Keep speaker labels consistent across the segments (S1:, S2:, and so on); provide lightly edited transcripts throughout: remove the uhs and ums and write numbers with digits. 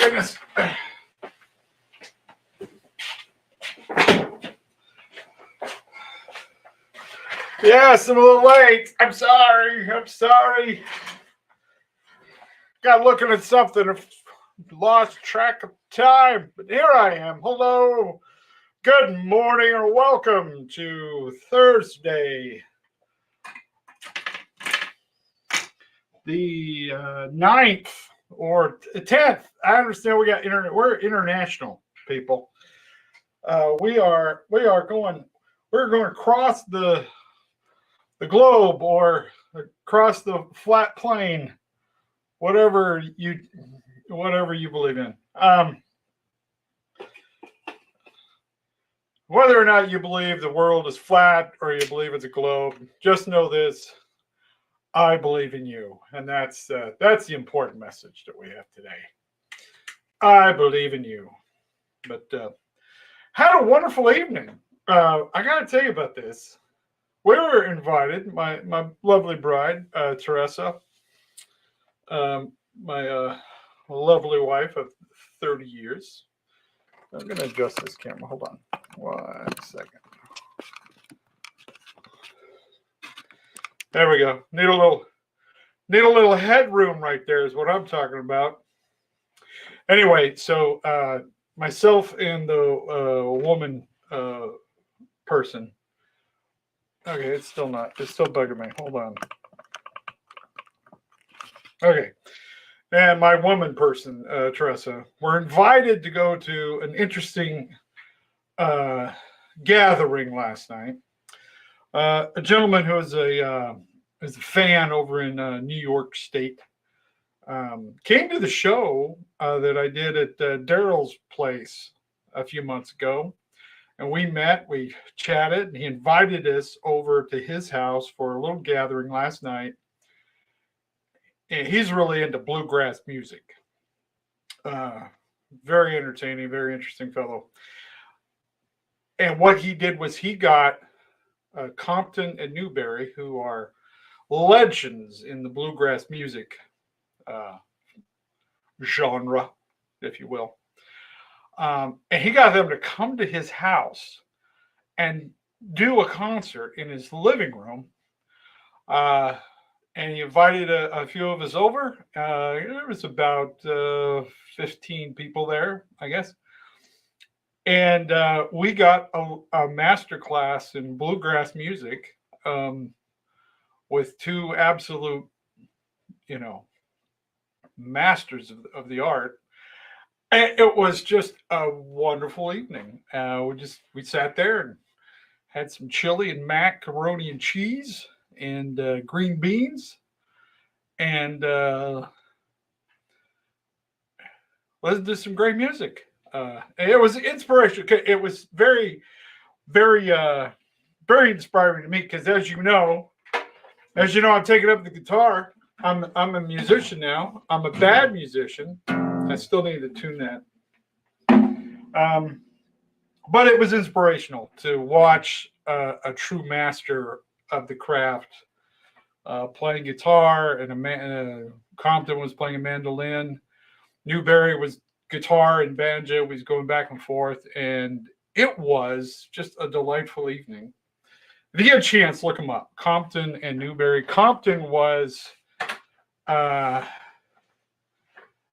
S1: goodness. Yes, I'm a little late. I'm sorry. Got looking at something. I've lost track of time. But here I am. Hello. Good morning or welcome to Thursday, the 9th or 10th. I understand we got internet. We're international people. We're going across the globe or across the flat plane, whatever you believe in. Whether or not you believe the world is flat or you believe it's a globe, just know this: I believe in you, and that's the important message that we have today. I believe in you. But had a wonderful evening. I got to tell you about this. We were invited, my lovely bride, Teresa, my lovely wife of 30 years. I'm going to adjust this camera. Hold on 1 second. There we go. Need a little headroom right there is what I'm talking about. Anyway, so myself and the woman person. Okay, it's still bugging me. Hold on. Okay. And my woman person, Teresa, were invited to go to an interesting gathering last night. A gentleman who is a fan over in New York State came to the show that I did at Daryl's place a few months ago. And we met, we chatted, and he invited us over to his house for a little gathering last night. And he's really into bluegrass music. Very entertaining, very interesting fellow. And what he did was he got Compton and Newberry, who are legends in the bluegrass music genre, if you will. And he got them to come to his house and do a concert in his living room. And he invited a few of us over. There was about 15 people there, I guess. And we got a master class in bluegrass music with two absolute, masters of the art. And it was just a wonderful evening. We sat there and had some chili and macaroni and cheese and green beans, and listened to some great music. It was inspirational. It was very, very, very inspiring to me because, as you know, I'm taking up the guitar. I'm a musician now. I'm a bad musician. I still need to tune that. But it was inspirational to watch a true master of the craft playing guitar, and Compton was playing a mandolin. Newberry was guitar and banjo. We was going back and forth, and it was just a delightful evening. If you get a chance, look them up. Compton and Newberry. Compton was, as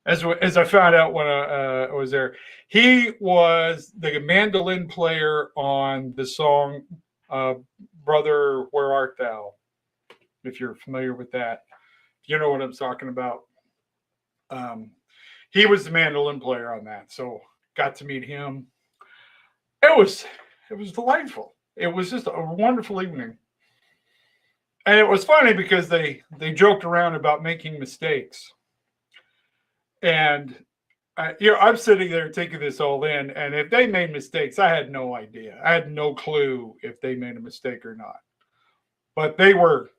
S1: I found out when I was there, he was the mandolin player on the song "Brother, Where Art Thou?" If you're familiar with that, you know what I'm talking about. He was the mandolin player on that, so got to meet him. It was delightful. It was just a wonderful evening. And it was funny because they joked around about making mistakes. And I'm sitting there taking this all in, and if they made mistakes, I had no idea. I had no clue if they made a mistake or not. But they were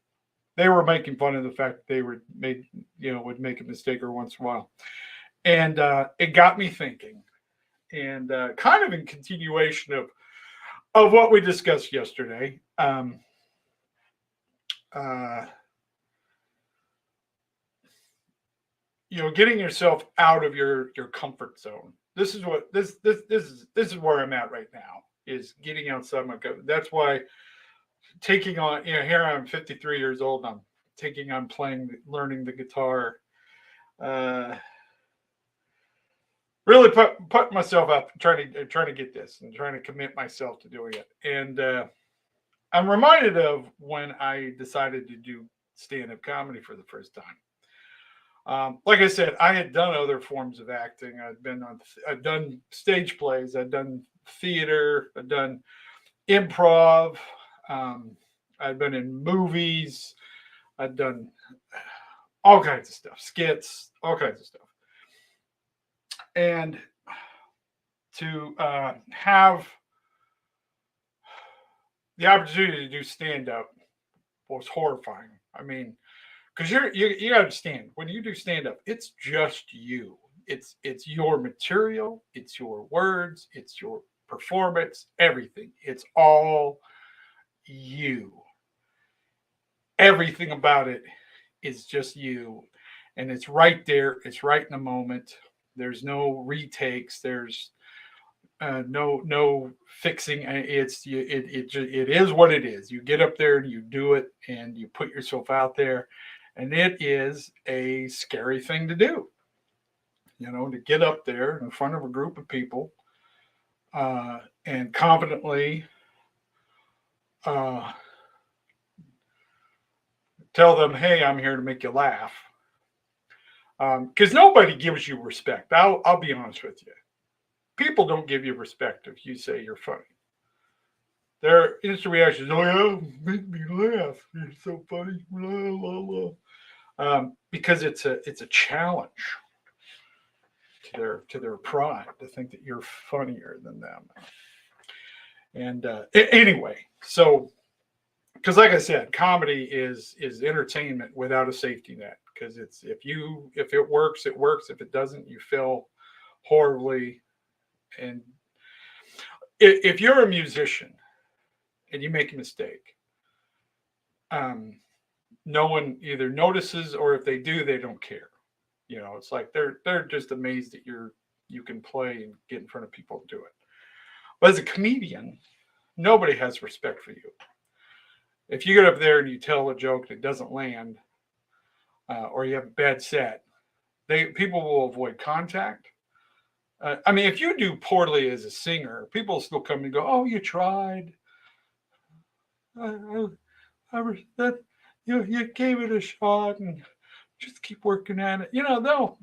S1: making fun of the fact that they would make a mistake every once in a while. And it got me thinking, and kind of in continuation of what we discussed yesterday. getting yourself out of your comfort zone. This is what this is where I'm at right now, is getting outside my comfort. That's why taking on, here I'm 53 years old, and I'm taking on learning the guitar. Uh, really put myself up, trying to get this and trying to commit myself to doing it. And I'm reminded of when I decided to do stand-up comedy for the first time. Like I said, I had done other forms of acting. I've done stage plays, I've done theater, I've done improv, I've been in movies, I've done all kinds of stuff, skits, all kinds of stuff. And to have the opportunity to do stand up was horrifying. I mean, because you got to understand, when you do stand up, it's just you. It's your material, it's your words, it's your performance, everything. It's all you. Everything about it is just you, and it's right there. It's right in the moment. There's no retakes. There's no fixing. It is what it is. You get up there and you do it, and you put yourself out there, and it is a scary thing to do. To get up there in front of a group of people and confidently uh, tell them, "Hey, I'm here to make you laugh." Because nobody gives you respect. I'll be honest with you. People don't give you respect if you say you're funny. Their instant reaction is, "Oh yeah, make me laugh. You're so funny." Blah, blah, blah. Because it's a challenge to their pride to think that you're funnier than them. And anyway, so because like I said, comedy is entertainment without a safety net. Because if it works, it works. If it doesn't, you fail horribly. And if you're a musician and you make a mistake, no one either notices, or if they do, they don't care. It's like they're just amazed that you can play and get in front of people and do it. But as a comedian, nobody has respect for you. If you get up there and you tell a joke that doesn't land, or you have a bad set, people will avoid contact. I mean, if you do poorly as a singer, people still come and go, "Oh, you tried. That you gave it a shot, and just keep working at it." They'll.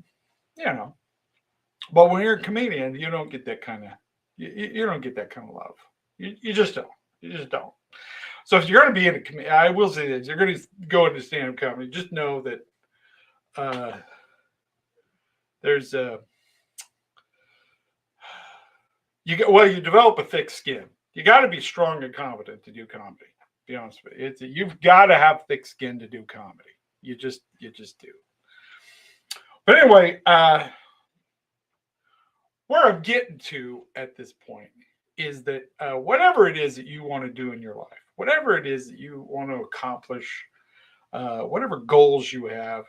S1: But when you're a comedian, you don't get that kind of you don't get that kind of love. You just don't. You just don't. So if you're going to be in a comedy, I will say this: you're going to go into stand-up comedy. Just know that there's you develop a thick skin. You got to be strong and confident to do comedy. To be honest with you, you've got to have thick skin to do comedy. You just do. But anyway, where I'm getting to at this point is that whatever it is that you want to do in your life, whatever it is that you want to accomplish, whatever goals you have,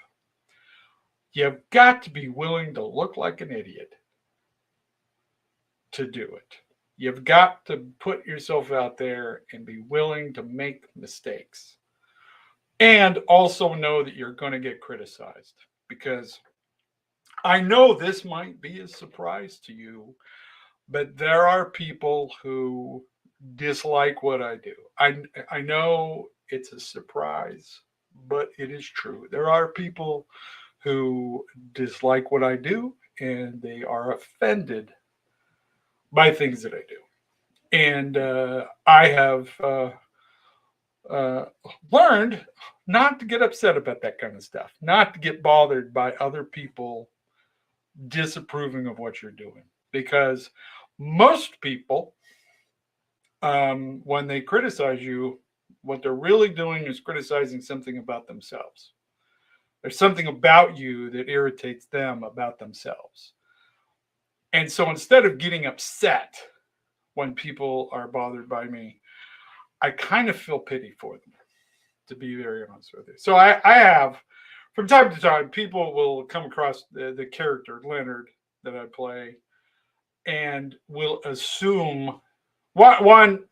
S1: you've got to be willing to look like an idiot to do it. You've got to put yourself out there and be willing to make mistakes. And also know that you're going to get criticized, because I know this might be a surprise to you, but there are people who dislike what I do. I know it's a surprise, but it is true. There are people who dislike what I do, and they are offended by things that I do. And I have learned not to get upset about that kind of stuff, not to get bothered by other people disapproving of what you're doing. Because most people, when they criticize you, what they're really doing is criticizing something about themselves. There's something about you that irritates them about themselves. And so instead of getting upset when people are bothered by me, I kind of feel pity for them, to be very honest with you. So I have, from time to time, people will come across the character Leonard that I play, and will assume one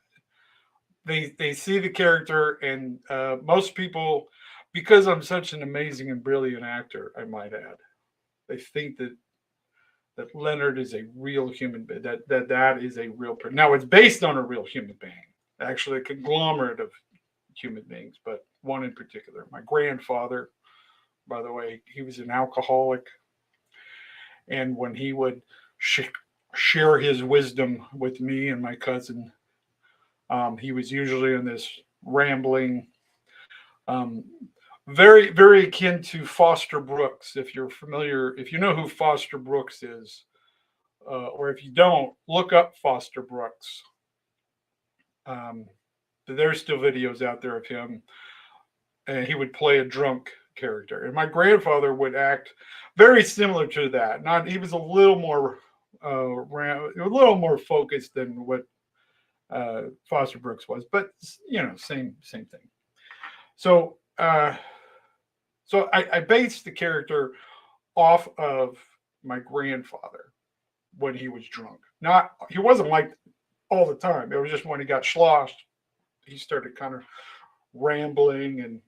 S1: they see the character, and most people, because I'm such an amazing and brilliant actor, I might add, they think that Leonard is a real human being. That is a real person. Now it's based on a real human being, actually a conglomerate of human beings, but one in particular. My grandfather, by the way, he was an alcoholic, and when he would share his wisdom with me and my cousin, he was usually in this rambling, um, very very akin to Foster Brooks. If you're familiar, if you know who Foster Brooks is, or if you don't, look up Foster Brooks. Um, there's still videos out there of him, and he would play a drunk character. And my grandfather would act very similar to that. Not he was a little more a little more focused than what Foster Brooks was, but same thing. So I based the character off of my grandfather when he was drunk. Not he wasn't like all the time. It was just when he got sloshed, he started kind of rambling, and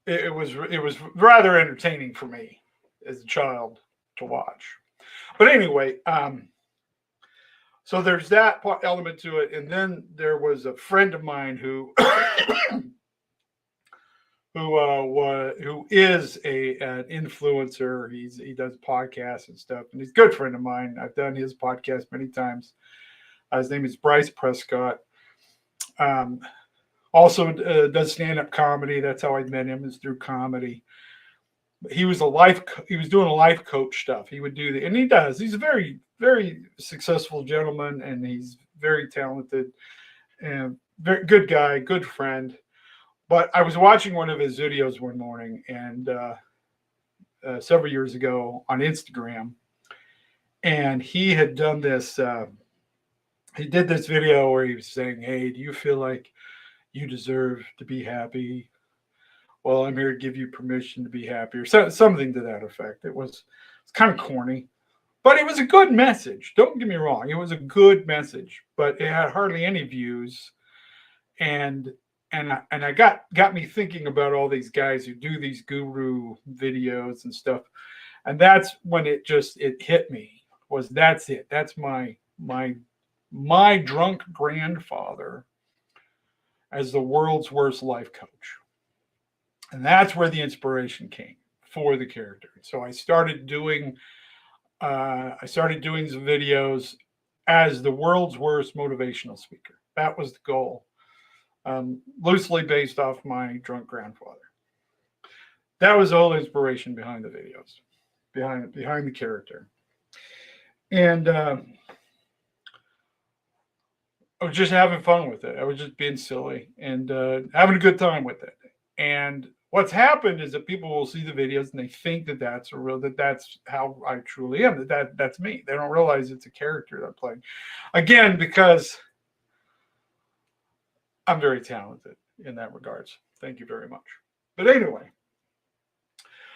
S1: it was rather entertaining for me as a child to watch. But anyway, so there's that element to it, and then there was a friend of mine who who is an influencer. He does podcasts and stuff, and he's a good friend of mine. I've done his podcast many times. His name is Bryce Prescott. Also does stand-up comedy. That's how I met him, is through comedy. He was doing a life coach stuff. He would do and he does. He's a very, very successful gentleman, and he's very talented and very good guy, good friend. But I was watching one of his videos one morning, and several years ago on Instagram, and he had done this. He did this video where he was saying, "Hey, do you feel like you deserve to be happy? Well, I'm here to give you permission to be happy," or something to that effect. It's kind of corny, but it was a good message. Don't get me wrong; it was a good message, but it had hardly any views, and I got me thinking about all these guys who do these guru videos and stuff, and that's when it hit me. That's it? That's my drunk grandfather as the world's worst life coach. And that's where the inspiration came for the character. So I started doing some videos as the world's worst motivational speaker. That was the goal. Loosely based off my drunk grandfather. That was the whole inspiration behind the videos, behind the character. And I was just having fun with it. I was just being silly and having a good time with it. And what's happened is that people will see the videos and they think that that's how I truly am. That's me. They don't realize it's a character that I'm playing. Again, because I'm very talented in that regards. Thank you very much. But anyway,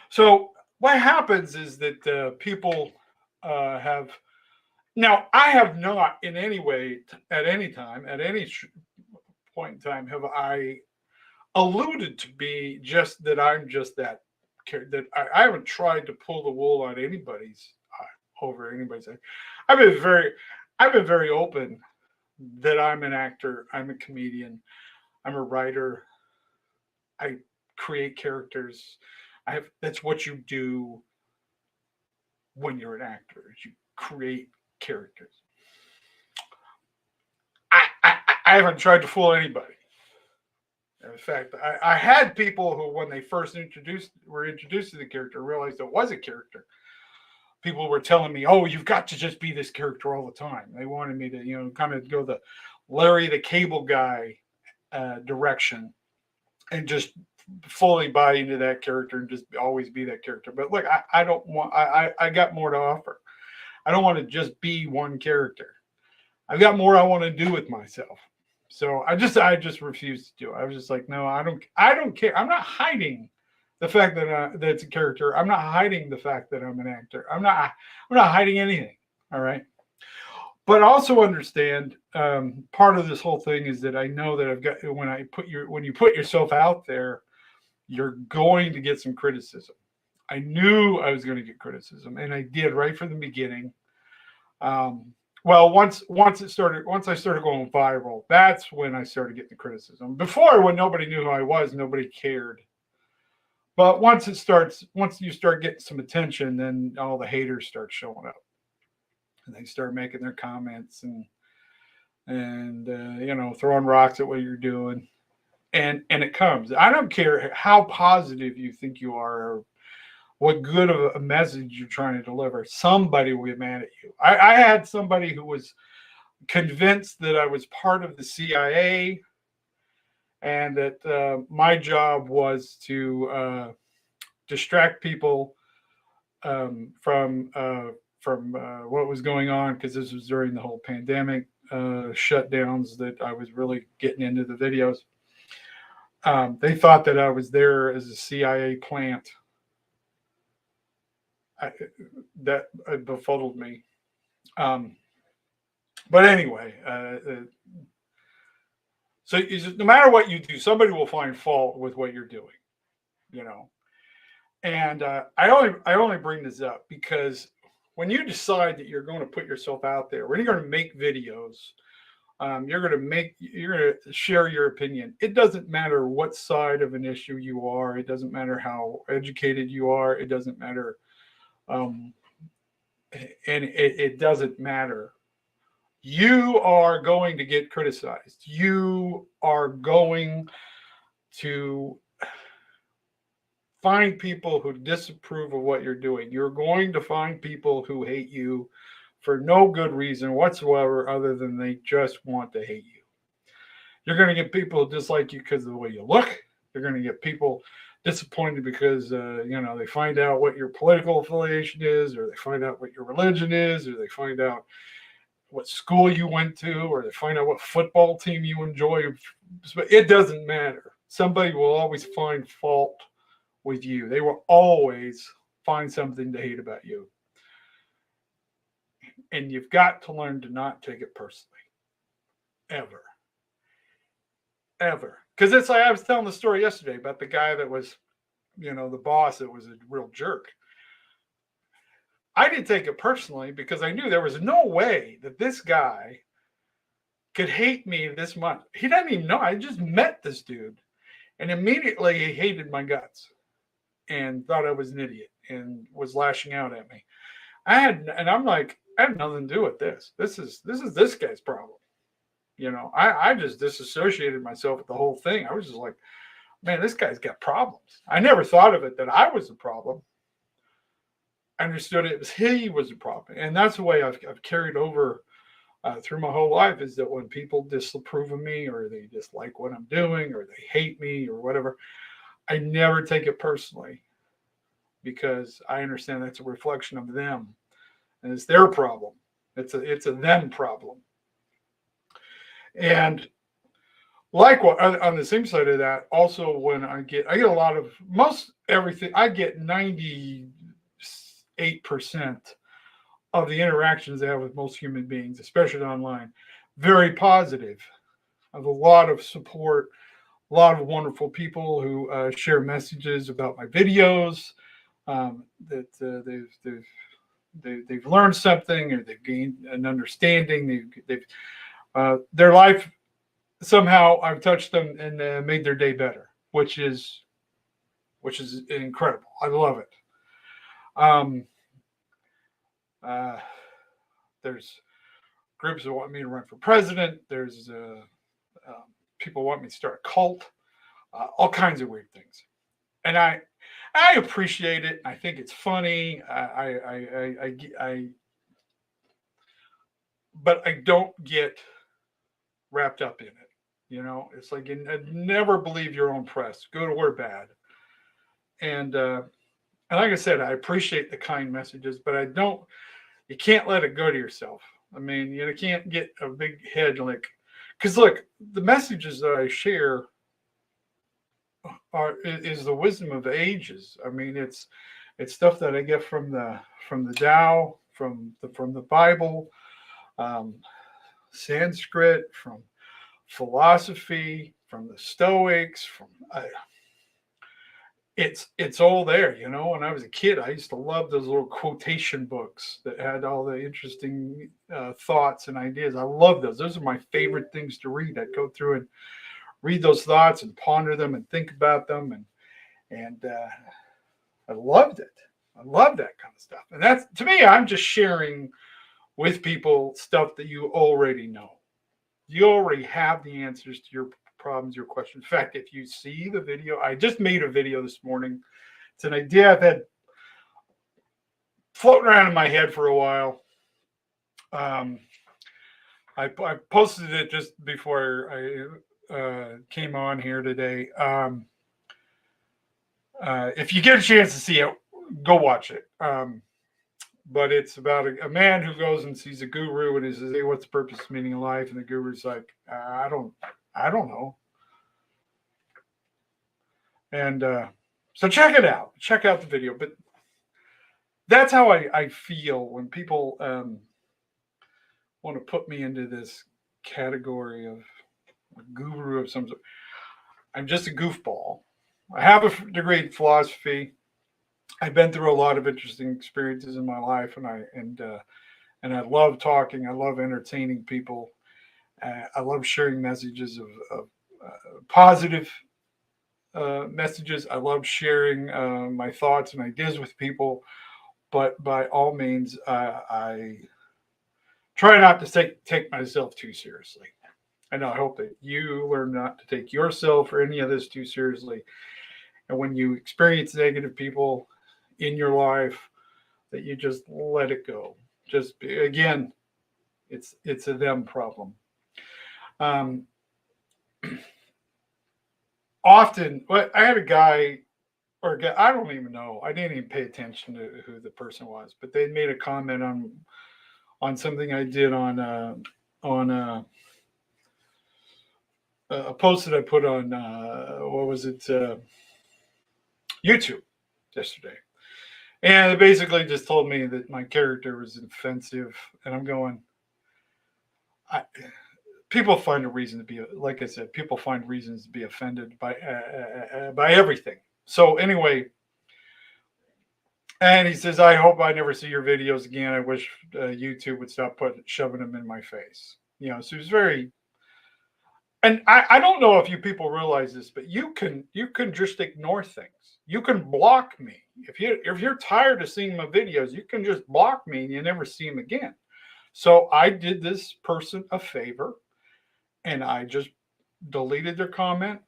S1: so what happens is that people have. Now, I have not in any way, at any time, at any point in time, have I alluded to be just that I'm just that I haven't tried to pull the wool on anybody's over anybody's head. I've been very open that I'm an actor, I'm a comedian, I'm a writer, I create characters. That's what you do when you're an actor, is you create characters. I haven't tried to fool anybody. In fact, I had people who, when they first were introduced to the character, realized it was a character. People were telling me, "Oh, you've got to just be this character all the time." They wanted me to, kind of go the Larry the Cable Guy direction, and just fully buy into that character and just always be that character. But look, I don't want. I got more to offer. I don't want to just be one character. I've got more I want to do with myself. So I just refused to do it. I was just like, no, I don't care. I'm not hiding the fact that it's a character. I'm not hiding the fact that I'm an actor. I'm not hiding anything. All right. But also understand part of this whole thing is that I know that I've got when you put yourself out there, you're going to get some criticism. I knew I was going to get criticism, and I did right from the beginning. Well, once I started going viral, that's when I started getting the criticism. Before, when nobody knew who I was, nobody cared. But once you start getting some attention, then all the haters start showing up, and they start making their comments and throwing rocks at what you're doing, and it comes. I don't care how positive you think you are, or what good of a message you're trying to deliver. Somebody will get mad at you. I had somebody who was convinced that I was part of the CIA, and that my job was to distract people from what was going on, because this was during the whole pandemic shutdowns that I was really getting into the videos. They thought that I was there as a CIA plant. That befuddled me. But anyway, so no matter what you do, somebody will find fault with what you're doing, you know. And I only bring this up because when you decide that you're going to put yourself out there, when you're going to make videos, you're going to share your opinion. It doesn't matter what side of an issue you are. It doesn't matter how educated you are. It doesn't matter. And it doesn't matter. You are going to get criticized. You are going to find people who disapprove of what you're doing. You're going to find people who hate you for no good reason whatsoever, other than they just want to hate you. You're going to get people who dislike you because of the way you look. You're going to get people disappointed because they find out what your political affiliation is, or they find out what your religion is, or they find out what school you went to, or they find out what football team you enjoy. It doesn't matter. Somebody will always find fault with you. They will always find something to hate about you. And you've got to learn to not take it personally. Ever. Because it's like I was telling the story yesterday about the guy that was, the boss that was a real jerk. I didn't take it personally because I knew there was no way that this guy could hate me this much. He didn't even know. I just met this dude, and immediately he hated my guts and thought I was an idiot and was lashing out at me. I'm like, I had nothing to do with this. This is this guy's problem. I just disassociated myself with the whole thing. I was just like, man, this guy's got problems. I never thought of it that I was the problem. I understood it was he was the problem. And that's the way I've carried over through my whole life, is that when people disapprove of me, or they dislike what I'm doing, or they hate me or whatever, I never take it personally, because I understand that's a reflection of them, and it's their problem. It's a them problem. And likewise, on the same side of that, also when I get a lot of most everything, I get 98% of the interactions I have with most human beings, especially online, very positive. I have a lot of support, a lot of wonderful people who share messages about my videos, that they've learned something, or they've gained an understanding. Their life, somehow I've touched them and made their day better, which is incredible. I love it. There's groups that want me to run for president. There's people want me to start a cult, all kinds of weird things, and I appreciate it. I think it's funny. But I don't get wrapped up in it. It's like, never believe your own press, good or bad. And like I said, I appreciate the kind messages, but you can't let it go to yourself. I mean, you can't get a big head, because look, the messages that I share is the wisdom of the ages. I mean, it's stuff that I get from the Tao, from the Bible, um, Sanskrit, from philosophy, from the Stoics, from it's all there. When I was a kid, I used to love those little quotation books that had all the interesting thoughts and ideas. I love those. Those are my favorite things to read. I'd go through and read those thoughts and ponder them and think about them, and I loved it. I love that kind of stuff. And that's, to me, I'm just sharing with people stuff that you already know. You already have the answers to your problems, your questions. In fact, if you see the video, I just made a video this morning. It's an idea I've had floating around in my head for a while. I posted it just before I came on here today. If you get a chance to see it, go watch it. But it's about a man who goes and sees a guru and he says, "Hey, what's the purpose, meaning of life?" And the guru's like, I don't know." And so check it out. Check out the video. But that's how I feel when people want to put me into this category of a guru of some sort. I'm just a goofball. I have a degree in philosophy. I've been through a lot of interesting experiences in my life, and I love talking. I love entertaining people. I love sharing messages of positive messages. I love sharing my thoughts and ideas with people, but by all means, I try not to take myself too seriously. And I hope that you learn not to take yourself or any of this too seriously. And when you experience negative people in your life, that you just let it go. Just again, it's a them problem. Often, I had a guy or a guy, I don't even know. I didn't even pay attention to who the person was, but they made a comment on something I did on a post that I put on what was it, YouTube yesterday. And it basically just told me that my character was offensive. And I'm going, people find a reason to be, like I said, people find reasons to be offended by everything. So anyway, and he says, "I hope I never see your videos again. I wish YouTube would stop shoving them in my face." So he's very, and I don't know if you people realize this, but you can just ignore things. You can block me. If you're tired of seeing my videos, you can just block me and you never see them again. So I did this person a favor and I just deleted their comment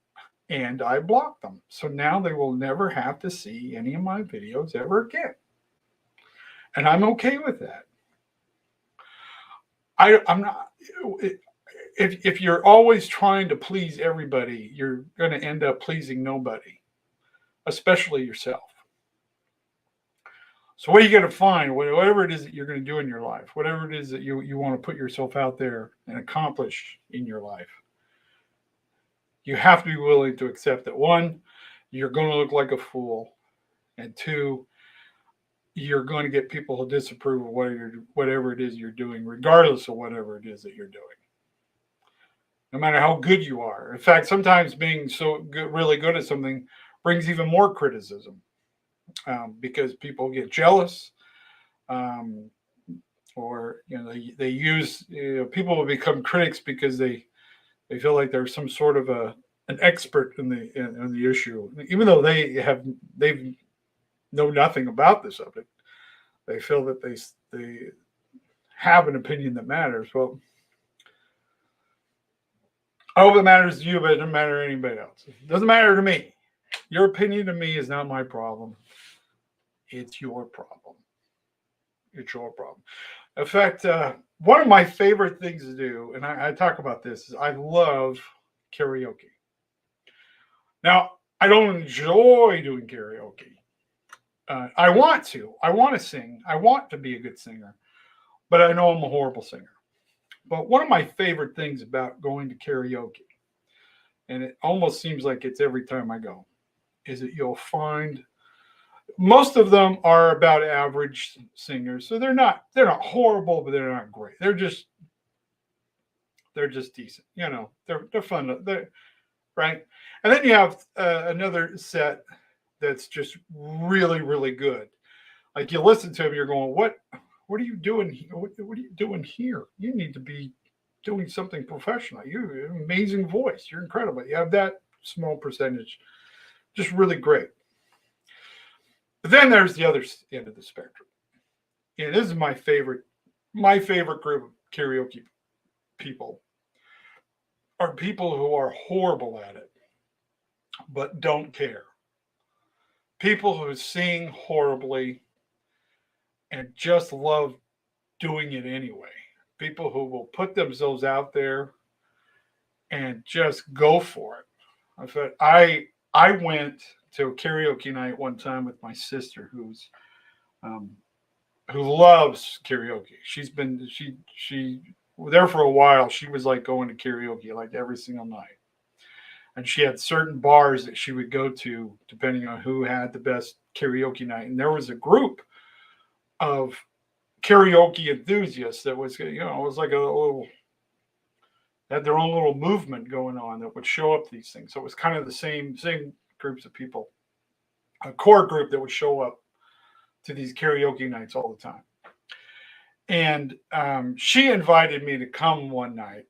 S1: and I blocked them. So now they will never have to see any of my videos ever again. And I'm okay with that. I'm not. If you're always trying to please everybody, you're going to end up pleasing nobody, especially yourself. So what are you going to find, whatever it is that you're going to do in your life, whatever it is that you want to put yourself out there and accomplish in your life, you have to be willing to accept that, one, you're going to look like a fool, and two, you're going to get people who disapprove of whatever it is you're doing, regardless of whatever it is that you're doing. No matter how good you are. In fact, sometimes being so good, really good at something brings even more criticism because people get jealous, or they use people will become critics because they feel like they're some sort of an expert in the issue, even though they've know nothing about the subject. They feel that they have an opinion that matters. Well, I hope it matters to you, but it doesn't matter to anybody else. It doesn't matter to me. Your opinion to me is not my problem. It's your problem. It's your problem. In fact, one of my favorite things to do, and I talk about this, is I love karaoke. Now, I don't enjoy doing karaoke. I want to. I want to sing. I want to be a good singer, but I know I'm a horrible singer. But one of my favorite things about going to karaoke and it almost seems like it's every time I go, is that you'll find most of them are about average singers. So they're not horrible, but they're not great. They're just decent. They're fun. They're right. And then you have another set that's just really really good. Like you listen to them, you're going, what are you doing? What are you doing here? You need to be doing something professional. You have an amazing voice. You're incredible. You have that small percentage, just really great. But then there's the other end of the spectrum. And this is my favorite. My favorite group of karaoke people are people who are horrible at it, but don't care. People who sing horribly and just love doing it anyway. People who will put themselves out there and just go for it. In fact, I went to a karaoke night one time with my sister, um, who loves karaoke. She there for a while. She was like going to karaoke like every single night, and she had certain bars that she would go to depending on who had the best karaoke night. And there was a group of karaoke enthusiasts that was it was like a little had their own little movement going on that would show up these things. So it was kind of the same groups of people, a core group that would show up to these karaoke nights all the time. And she invited me to come one night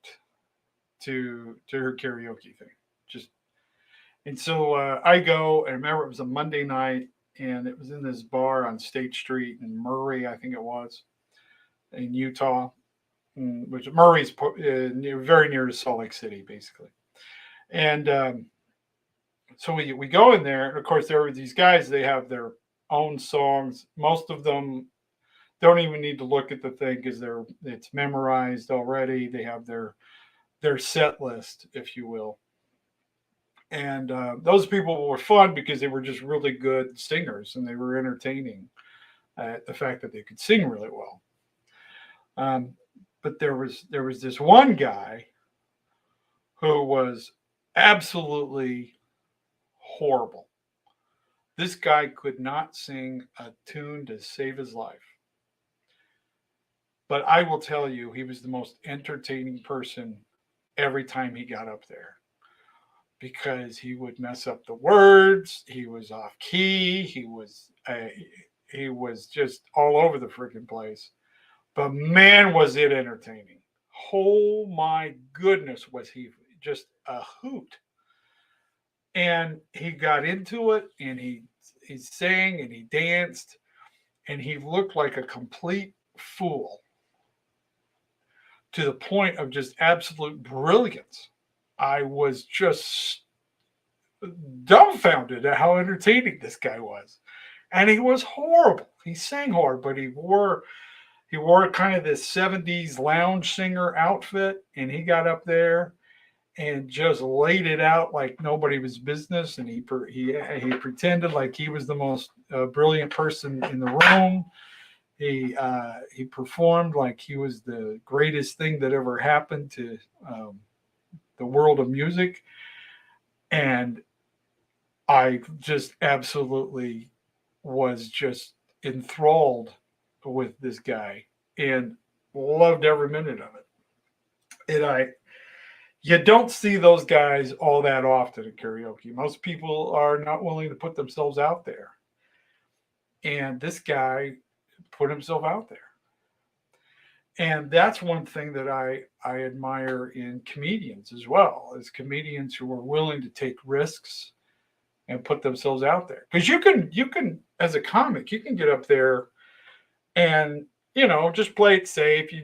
S1: to her karaoke thing. Just and so I go. And I remember it was a Monday night, and it was in this bar on State Street in Murray, I think it was, in Utah, which Murray's very near to Salt Lake City, basically. And so we go in there, and of course there were these guys. They have their own songs. Most of them don't even need to look at the thing because it's memorized already. They have their set list, if you will. And those people were fun because they were just really good singers and they were entertaining. The fact that they could sing really well. Um, but there was this one guy who was absolutely horrible. This guy could not sing a tune to save his life. But I will tell you, he was the most entertaining person every time he got up there because he would mess up the words. He was off key. He was just all over the freaking place. But man, was it entertaining! Oh my goodness, was he just a hoot! And he got into it, and he sang and he danced, and he looked like a complete fool to the point of just absolute brilliance. I was just dumbfounded at how entertaining this guy was. And he was horrible. He sang hard, but he wore kind of this 70s lounge singer outfit, and he got up there and just laid it out like nobody was business. And he pretended like he was the most brilliant person in the room. He performed like he was the greatest thing that ever happened to the world of music, and I just absolutely was just enthralled with this guy and loved every minute of it. And you don't see those guys all that often at karaoke. Most people are not willing to put themselves out there, and this guy put himself out there. And that's one thing that I admire in comedians as well, is comedians who are willing to take risks and put themselves out there. Because you can as a comic, you can get up there and just play it safe. You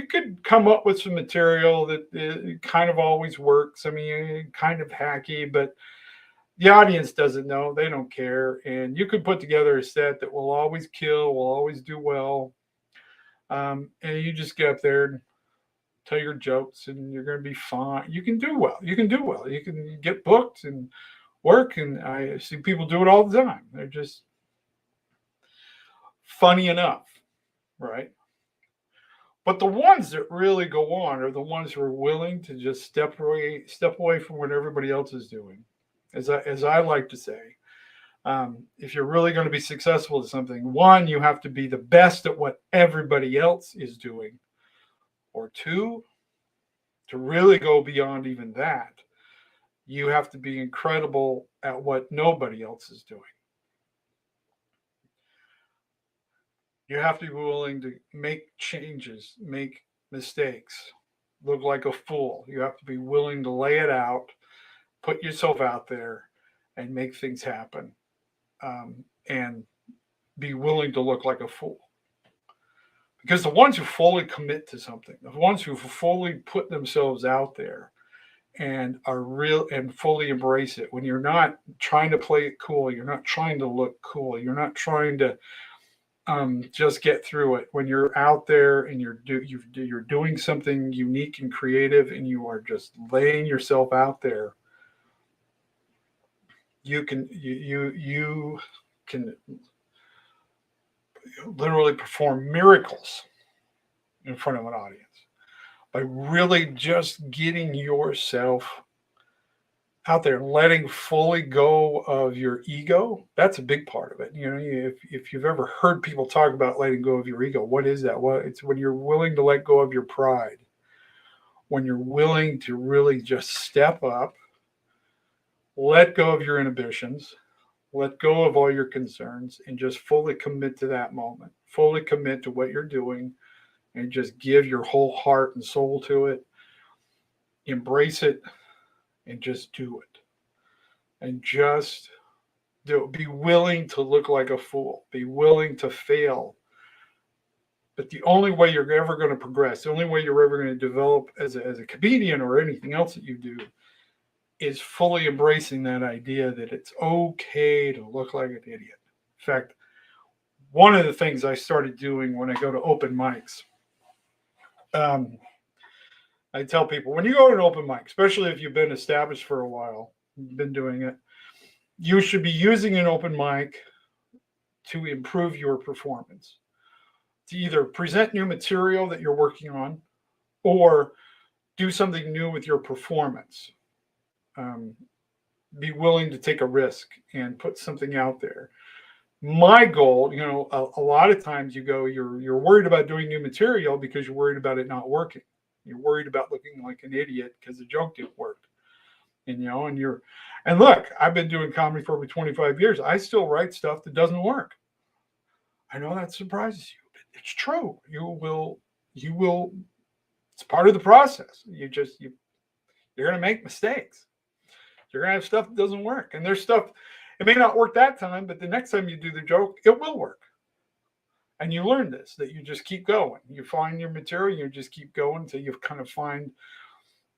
S1: could come up with some material that kind of always works. I mean, kind of hacky, but the audience doesn't know. They don't care. And you could put together a set that will always kill, will always do well. And you just get up there and tell your jokes, and you're going to be fine. You can do well. You can do well. You can get booked and work. And I see people do it all the time. They're just funny enough, right? But the ones that really go on are the ones who are willing to just step away from what everybody else is doing. As I like to say, if you're really going to be successful at something, one, you have to be the best at what everybody else is doing, or two, to really go beyond even that, you have to be incredible at what nobody else is doing. You have to be willing to make changes, make mistakes, look like a fool. You have to be willing to lay it out, put yourself out there, and make things happen, and be willing to look like a fool. Because the ones who fully commit to something, the ones who fully put themselves out there and are real and fully embrace it, when you're not trying to play it cool, you're not trying to look cool, you're not trying to just get through it. When you're out there and you're doing something unique and creative, and you are just laying yourself out there, you can literally perform miracles in front of an audience by really just getting yourself out there, letting fully go of your ego. That's a big part of it. If you've ever heard people talk about letting go of your ego, what is that? Well, it's when you're willing to let go of your pride, when you're willing to really just step up, let go of your inhibitions, let go of all your concerns, and just fully commit to that moment, fully commit to what you're doing, and just give your whole heart and soul to it, embrace it, and just do it. And just be willing to look like a fool, be willing to fail. But the only way you're ever going to progress, the only way you're ever going to develop as a comedian or anything else that you do, is fully embracing that idea that it's okay to look like an idiot. In fact, one of the things I started doing when I go to open mics, I tell people, when you go to an open mic, especially if you've been established for a while, you've been doing it, you should be using an open mic to improve your performance, to either present new material that you're working on or do something new with your performance. Um, be willing to take a risk and put something out there. My goal, a lot of times you're worried about doing new material because you're worried about it not working. You're worried about looking like an idiot because the joke didn't work. And look, I've been doing comedy for over 25 years. I still write stuff that doesn't work. I know that surprises you, but it's true. You will, it's part of the process. You're going to make mistakes. You're going to have stuff that doesn't work. And there's stuff, it may not work that time, but the next time you do the joke, it will work. And you learn this, that you just keep going. You find your material, you just keep going until you kind of find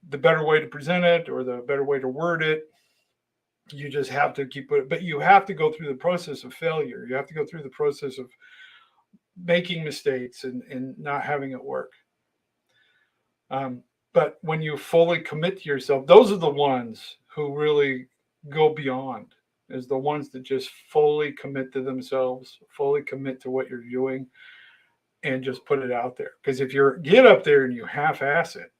S1: the better way to present it or the better way to word it. You just have to keep it, but you have to go through the process of failure. You have to go through the process of making mistakes and not having it work. But when you fully commit to yourself, those are the ones who really go beyond, is the ones that just fully commit to themselves, fully commit to what you're doing, and just put it out there. Because if you get up there and you half-ass it,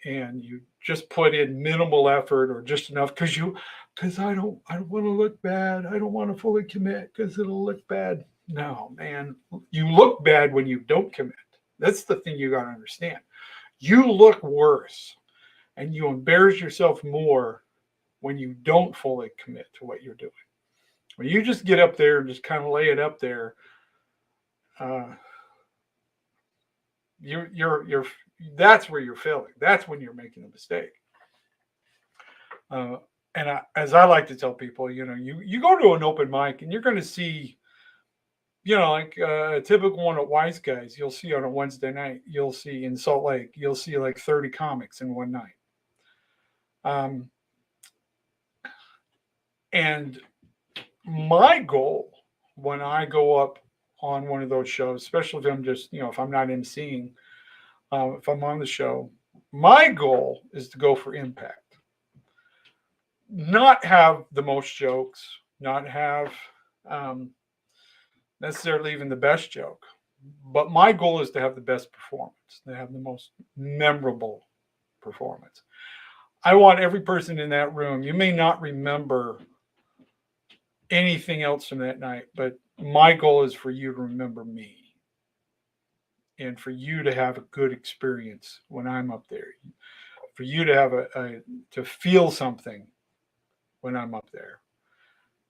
S1: and you just put in minimal effort or just enough because I don't want to look bad. I don't want to fully commit because it'll look bad. No, man, you look bad when you don't commit. That's the thing you got to understand. You look worse and you embarrass yourself more when you don't fully commit to what you're doing. When you just get up there and just kind of lay it up there, you're that's where you're failing. That's when you're making a mistake. As I like to tell people, you go to an open mic and you're going to see, like a typical one at Wise Guys, you'll see on a Wednesday night, you'll see in Salt Lake, you'll see like 30 comics in one night. And my goal when I go up on one of those shows, especially if I'm just, if I'm not emceeing, if I'm on the show, my goal is to go for impact. Not have the most jokes, not have necessarily even the best joke, But my goal is to have the best performance, to have the most memorable performance. I want every person in that room, you may not remember anything else from that night, but my goal is for you to remember me and for you to have a good experience when I'm up there, for you to have to feel something when I'm up there.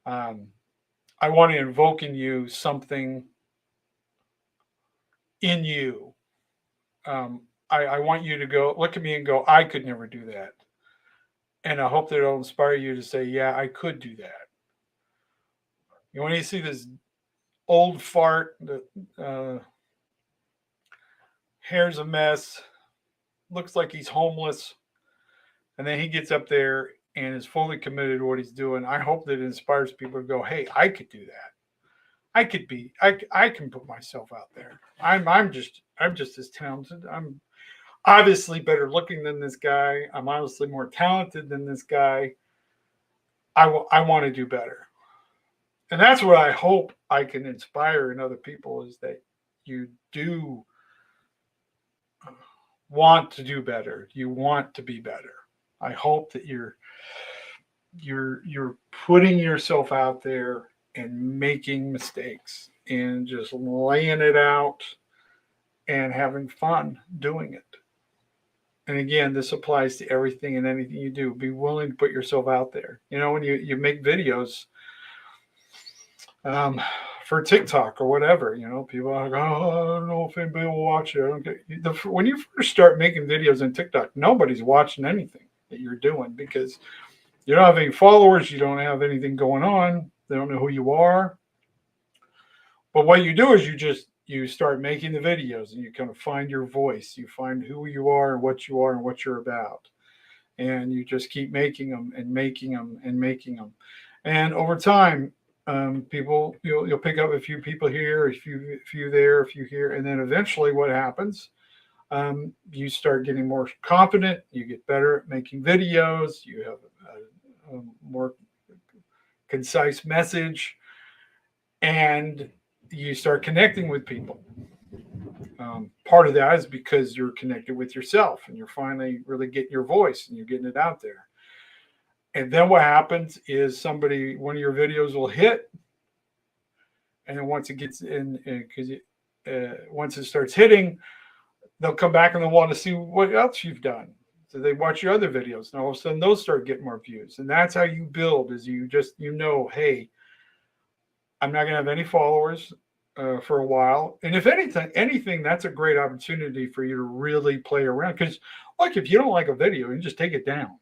S1: Um, I want to invoke in you something in you. I want you to go look at me and go, I could never do that. And I hope that it'll inspire you to say, yeah, I could do that. You know, when you see this old fart, the hair's a mess, looks like he's homeless, and then he gets up there and is fully committed to what he's doing. I hope that it inspires people to go, hey, I could do that. I can put myself out there. I'm just as talented. I'm obviously better looking than this guy. I'm honestly more talented than this guy. I want to do better. And that's what I hope I can inspire in other people is that you do want to do better. You want to be better. I hope that you're putting yourself out there and making mistakes and just laying it out and having fun doing it. And again, this applies to everything and anything you do. Be willing to put yourself out there. You know, when you make videos for TikTok or whatever, you know, people are like, oh, I don't know if anybody will watch it. I don't get when you first start making videos on TikTok, nobody's watching anything that you're doing because you don't have any followers, you don't have anything going on, they don't know who you are. But what you do is you start making the videos and you kind of find your voice, you find who you are and what you're about. And you just keep making them and making them and making them. And over time, people you'll pick up a few people here, a few there, a few here, and then eventually what happens? You start getting more confident. You get better at making videos. You have a more concise message, and you start connecting with people. Part of that is because you're connected with yourself, and you're finally really getting your voice, and you're getting it out there. And then what happens is one of your videos will hit, and then once it gets in, because once it starts hitting, they'll come back and they'll want to see what else you've done. So they watch your other videos, and all of a sudden those start getting more views. And that's how you build. Is hey, I'm not going to have any followers for a while, and if anything, that's a great opportunity for you to really play around. Because like if you don't like a video, you just take it down.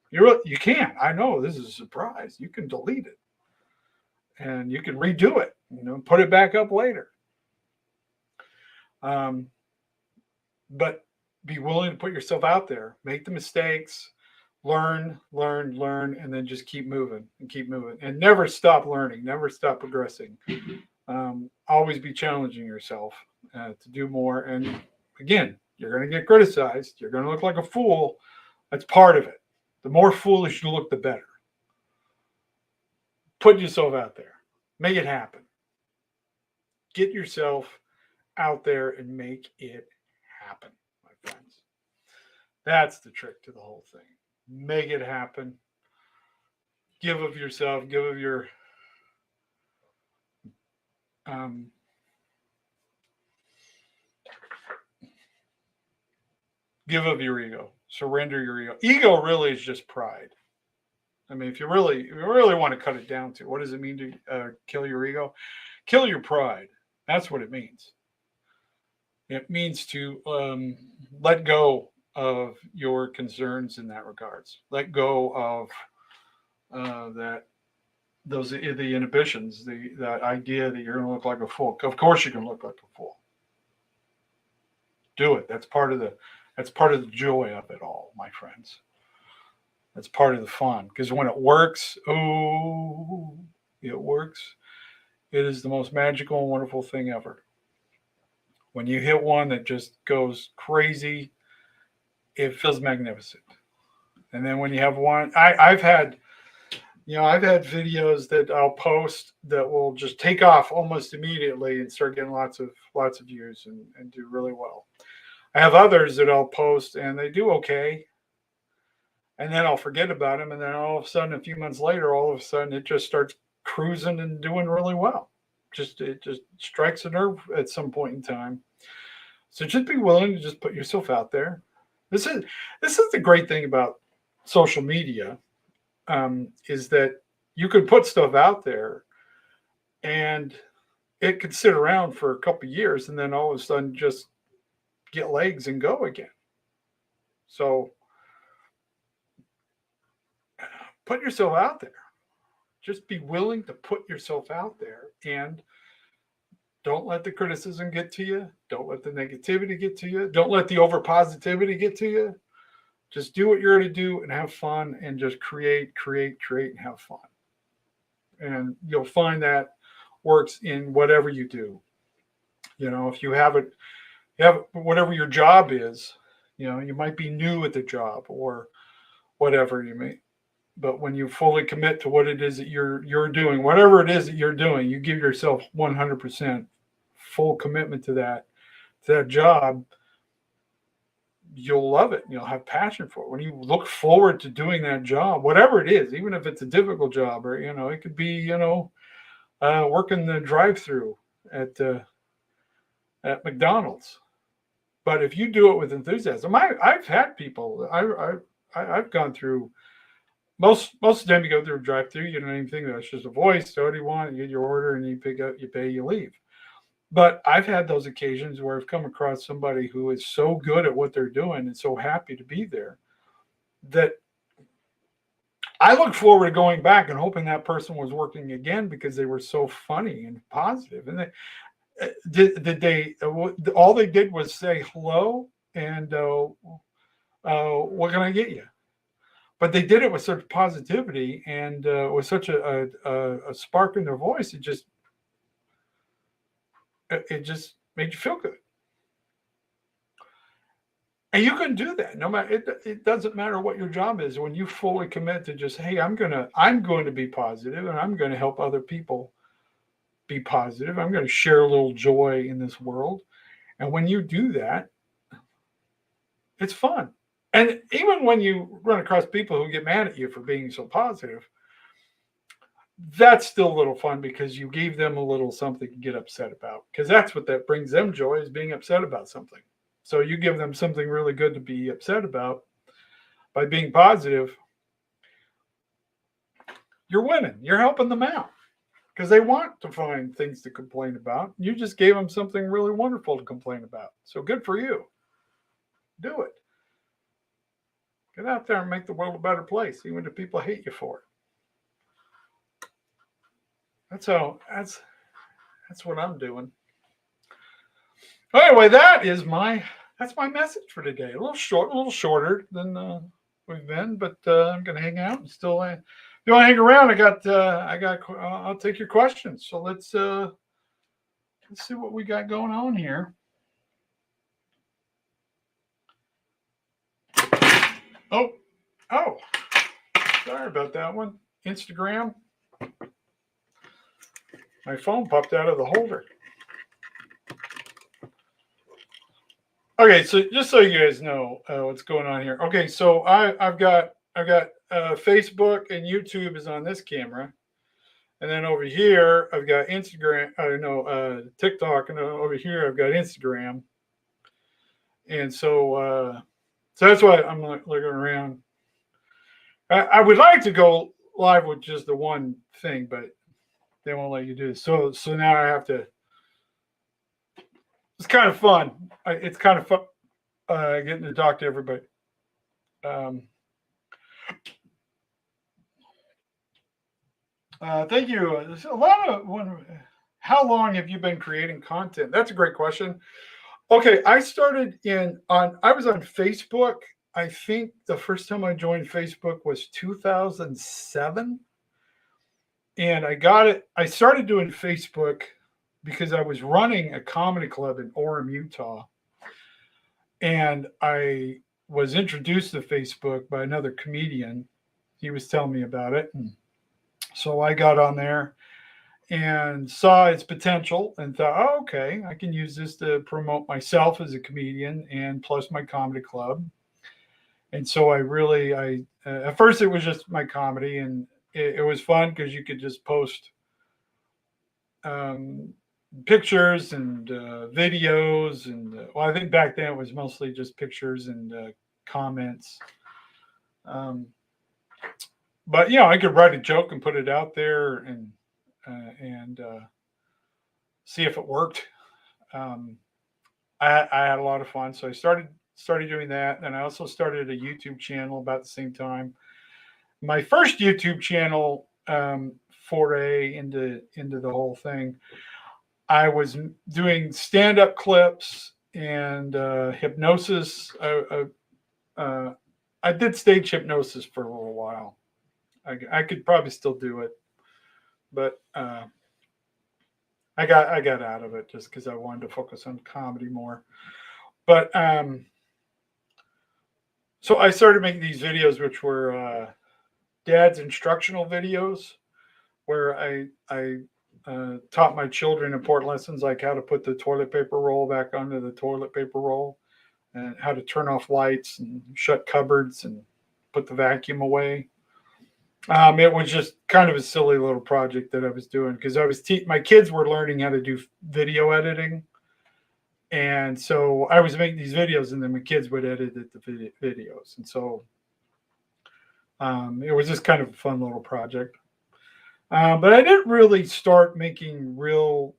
S1: You can. I know this is a surprise. You can delete it, and you can redo it. You know, put it back up later. But be willing to put yourself out there, make the mistakes, learn, and then just keep moving and never stop learning, never stop progressing. Always be challenging yourself to do more. And again, you're going to get criticized. You're going to look like a fool. That's part of it. The more foolish you look, the better. Put yourself out there. Make it happen. Get yourself out there and make it happen, my friends. That's the trick to the whole thing. Make it happen. Give of yourself. Give of your give of your ego. Surrender your ego. Ego really is just pride. I mean, if you really want to cut it down to, what does it mean to kill your ego? Kill your pride. That's what it means. It means to let go of your concerns in that regards. Let go of the inhibitions, that idea that you're going to look like a fool. Of course, you're going to look like a fool. Do it. That's part of the joy of it all, my friends. That's part of the fun. Because when it works, it works. It is the most magical and wonderful thing ever. When you hit one that just goes crazy, it feels magnificent. And then when you have one, I've had I've had videos that I'll post that will just take off almost immediately and start getting lots of views and do really well. I have others that I'll post and they do okay, and then I'll forget about them, and then all of a sudden, a few months later, all of a sudden, it just starts cruising and doing really well. It just strikes a nerve at some point in time. So just be willing to just put yourself out there. This is this is the great thing about social media, is that you can put stuff out there and it could sit around for a couple of years and then all of a sudden just get legs and go again. So put yourself out there. Just be willing to put yourself out there and don't let the criticism get to you. Don't let the negativity get to you. Don't let the over positivity get to you. Just do what you're going to do and have fun and just create, and have fun. And you'll find that works in whatever you do. If you have whatever your job is, you might be new at the job or whatever you may, but when you fully commit to what it is that you're doing, whatever it is that you're doing, you give yourself 100% full commitment to that job, you'll love it. You'll have passion for it. When you look forward to doing that job, whatever it is, even if it's a difficult job, or it could be working the drive-through at McDonald's. But if you do it with enthusiasm, I've had people. I've gone through most of the time. You go through a drive-through, you don't even think that's just a voice. So what do you want? You get your order and you pick up, you pay, you leave. But I've had those occasions where I've come across somebody who is so good at what they're doing and so happy to be there that I look forward to going back and hoping that person was working again because they were so funny and positive. And they all they did was say hello and what can I get you? But they did it with such positivity and with such a spark in their voice. It just made you feel good. And you can do that no matter it doesn't matter what your job is. When you fully commit to just, hey, I'm going to be positive and I'm going to help other people be positive. I'm going to share a little joy in this world. And when you do that, it's fun. And even when you run across people who get mad at you for being so positive, that's still a little fun because you gave them a little something to get upset about. Because that's what that brings them joy, is being upset about something. So you give them something really good to be upset about by being positive. You're winning. You're helping them out because they want to find things to complain about. You just gave them something really wonderful to complain about. So good for you. Do it. Get out there and make the world a better place, even if people hate you for it. That's what I'm doing. Anyway, that's my message for today. A little shorter than we've been, but I'm going to hang out and still. If you want to hang around, I'll take your questions. So let's see what we got going on here. Oh, sorry about that one. Instagram. My phone popped out of the holder. Okay, so just so you guys know what's going on here. Okay, so I've got Facebook and YouTube is on this camera, and then over here I've got Instagram. TikTok, and over here I've got Instagram, and so that's why I'm looking around. I would like to go live with just the one thing, but they won't let you do it. So now I have to. It's kind of fun. It's kind of fun getting to talk to everybody. Thank you. There's a lot of how long have you been creating content? That's a great question. Okay, I was on Facebook. I think the first time I joined Facebook was 2007. And I started doing Facebook because I was running a comedy club in Orem, Utah. And I was introduced to Facebook by another comedian. He was telling me about it. And So I got on there and saw its potential and thought, oh, okay, I can use this to promote myself as a comedian and plus my comedy club. And so I at first it was just my comedy, and it was fun because you could just post um, pictures and videos, and well, I think back then it was mostly just pictures and comments. Um, but I could write a joke and put it out there and see if it worked. Um, I had a lot of fun, so I started doing that, and I also started a YouTube channel about the same time. My first YouTube channel foray into the whole thing, I was doing stand up clips and hypnosis. I did stage hypnosis for a little while. I could probably still do it, but I got out of it just because I wanted to focus on comedy more. But so I started making these videos, which were dad's instructional videos, where I taught my children important lessons like how to put the toilet paper roll back onto the toilet paper roll, and how to turn off lights and shut cupboards and put the vacuum away. It was just kind of a silly little project that I was doing because my kids were learning how to do video editing, and so I was making these videos, and then my kids would edit the videos, and so it was just kind of a fun little project. But I didn't really start making real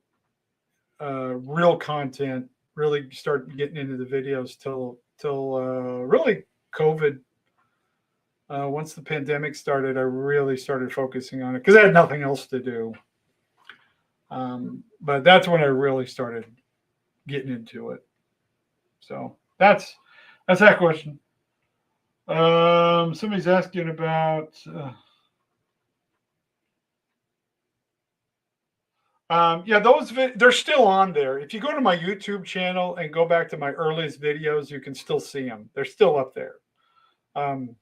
S1: content. Really start getting into the videos till really COVID. Once the pandemic started, I really started focusing on it because I had nothing else to do. But that's when I really started getting into it. So that's that question. Somebody's asking about. Yeah, they're still on there. If you go to my YouTube channel and go back to my earliest videos, you can still see them. They're still up there. Um,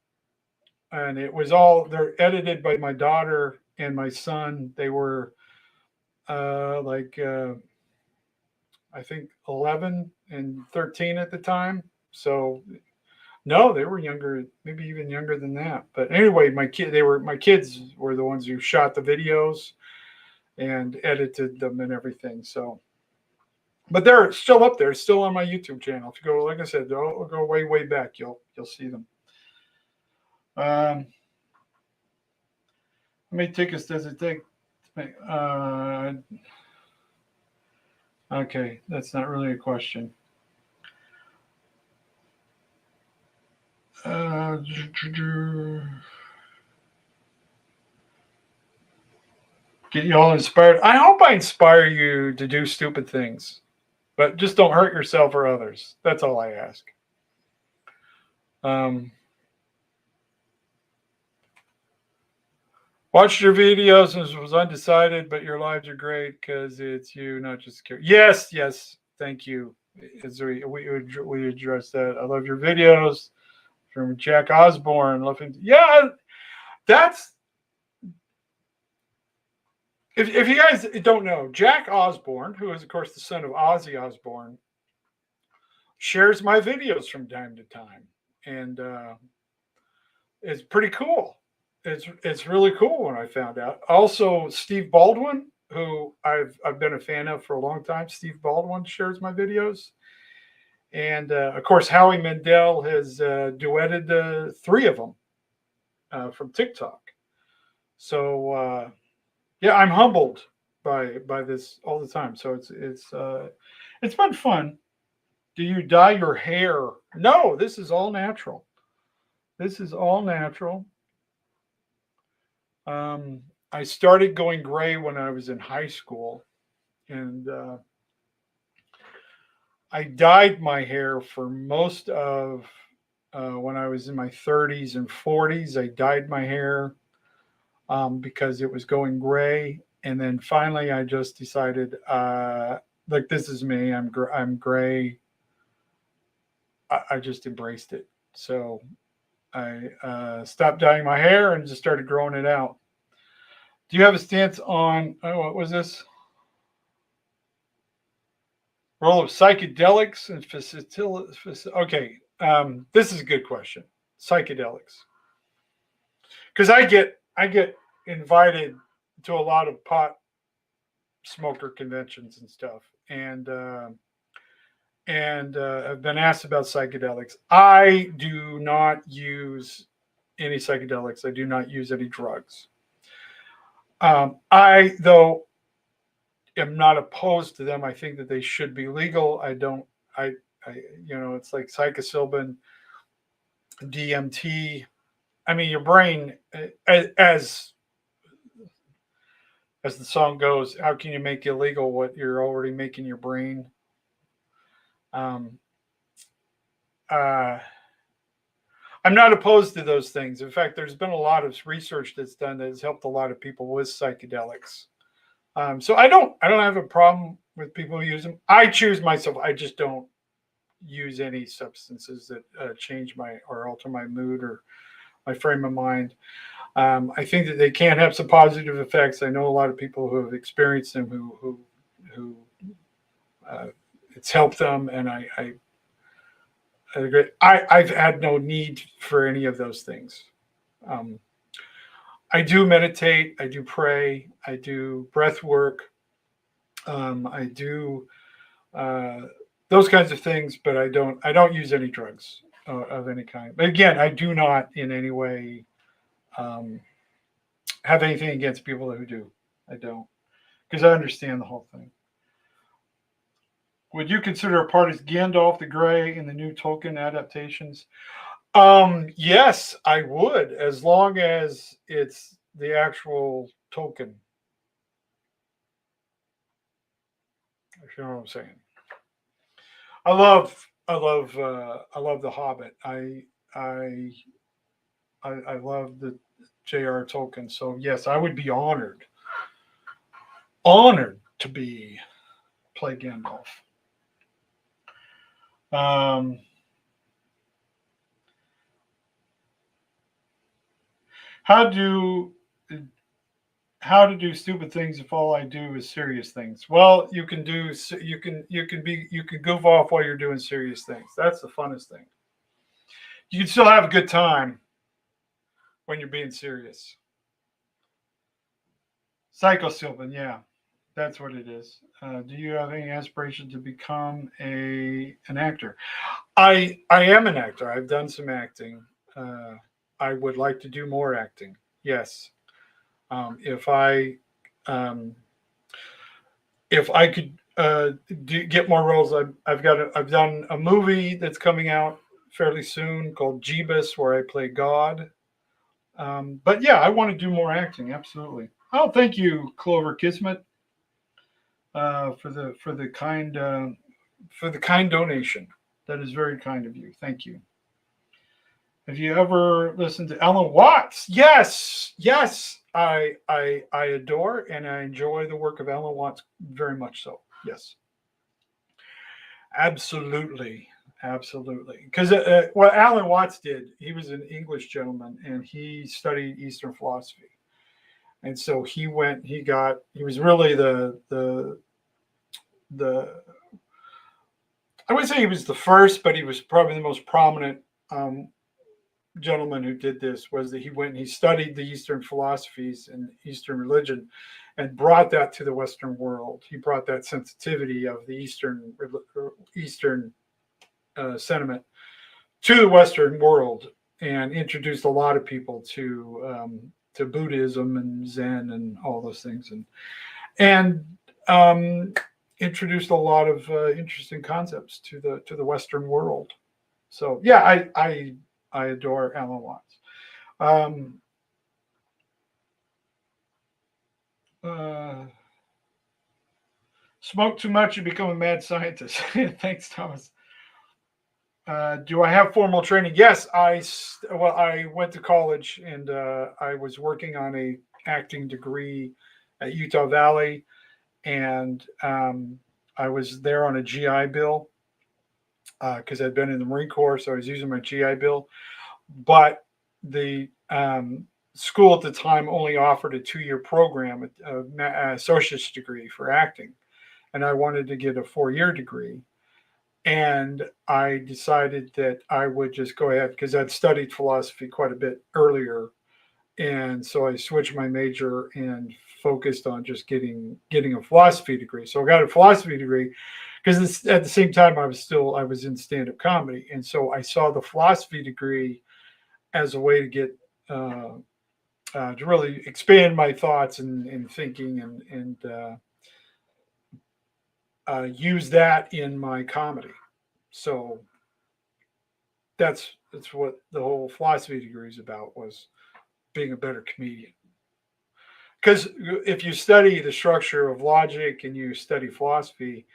S1: and they're edited by my daughter and my son. They were I think 11 and 13 at the time. So no, they were younger, maybe even younger than that. But anyway, my kids were the ones who shot the videos and edited them and everything. So, but they're still up there, still on my YouTube channel. If you go, like I said, go way back, you'll see them. How many tickets does it take? Okay, that's not really a question. Get you all inspired. I hope I inspire you to do stupid things, but just don't hurt yourself or others. That's all I ask. Watched your videos and was undecided, but your lives are great because it's you, not just care. Yes, thank you. As we address that. I love your videos from Jack Osborne. Yeah, that's if you guys don't know, Jack Osborne, who is of course the son of Ozzy Osbourne, shares my videos from time to time, and it's pretty cool. It's really cool when I found out. Also, Steve Baldwin, who I've been a fan of for a long time. Steve Baldwin shares my videos, and of course Howie Mandel has duetted 3 of them from TikTok. So yeah, I'm humbled by this all the time. So it's been fun. Do you dye your hair? No, this is all natural. This is all natural. I started going gray when I was in high school, and I dyed my hair for most of when I was in my 30s and 40s. I dyed my hair because it was going gray, and then finally I just decided, like, this is me. I'm gray. I just embraced it. So I stopped dyeing my hair and just started growing it out. Do you have a stance on what was this? Role of psychedelics and okay, this is a good question. Psychedelics, because I get invited to a lot of pot smoker conventions and stuff, and have been asked about psychedelics. I do not use any psychedelics. I do not use any drugs. I though am not opposed to them. I think that they should be legal. I don't. I it's like psilocybin, DMT. I mean, your brain, as the song goes, how can you make illegal what you're already making your brain? Um, uh, I'm not opposed to those things. In fact, there's been a lot of research that's done that has helped a lot of people with psychedelics. So I don't have a problem with people who use them. I choose myself. I just don't use any substances that change my or alter my mood or my frame of mind. I think that they can have some positive effects. I know a lot of people who have experienced them who uh, it's helped them, and I agree. I've had no need for any of those things. Um, I do meditate. I do pray. I do breath work. I do uh, those kinds of things, but I don't use any drugs of any kind. But again, I do not in any way um, have anything against people who do. I don't, because I understand the whole thing. Would you consider a part as Gandalf the Grey in the new Tolkien adaptations? Yes, I would, as long as it's the actual Tolkien. If you know what I'm saying. I love The Hobbit. I I love the J.R. Tolkien. So yes, I would be honored to be play Gandalf. Um, how do how to do stupid things if all I do is serious things? Well, you can goof off while you're doing serious things. That's the funnest thing. You can still have a good time when you're being serious. Psycho Sylvan, yeah, that's what it is. Do you have any aspiration to become an actor? I am an actor. I've done some acting. Uh, I would like to do more acting. Yes. If um, I could get more roles, I've done a movie that's coming out fairly soon called Jeebus, where I play God. But yeah, I want to do more acting. Absolutely. Oh, thank you, Clover Kismet, for the kind donation. That is very kind of you. Thank you. Have you ever listened to Ellen Watts? Yes, yes. I adore and I enjoy the work of Ellen Watts very much. So yes, absolutely, absolutely. Because what Alan Watts did, he was an English gentleman and he studied Eastern philosophy, and so he was really the I would say he was the first, but he was probably the most prominent um, gentleman who did this. Was that he went and he studied the Eastern philosophies and Eastern religion and brought that to the Western world. He brought that sensitivity of the Eastern sentiment to the Western world and introduced a lot of people to Buddhism and Zen and all those things, and um, introduced a lot of interesting concepts to the Western world. So yeah, I adore Alan Watts. Um, uh, Smoke too much, you become a mad scientist. Thanks, Thomas. Do I have formal training? Yes, I went to college and I was working on a acting degree at Utah Valley, and I was there on a GI Bill because I'd been in the Marine Corps, so I was using my GI Bill. But the school at the time only offered a 2-year program, a associate's degree for acting, and I wanted to get a 4-year degree. And I decided that I would just go ahead because I'd studied philosophy quite a bit earlier, and so I switched my major and focused on just getting a philosophy degree. So I got a philosophy degree because at the same time I was in stand-up comedy, and so I saw the philosophy degree as a way to get to really expand my thoughts and thinking and use that in my comedy. So that's what the whole philosophy degree is about, was being a better comedian. Because if you study the structure of logic and you study philosophy,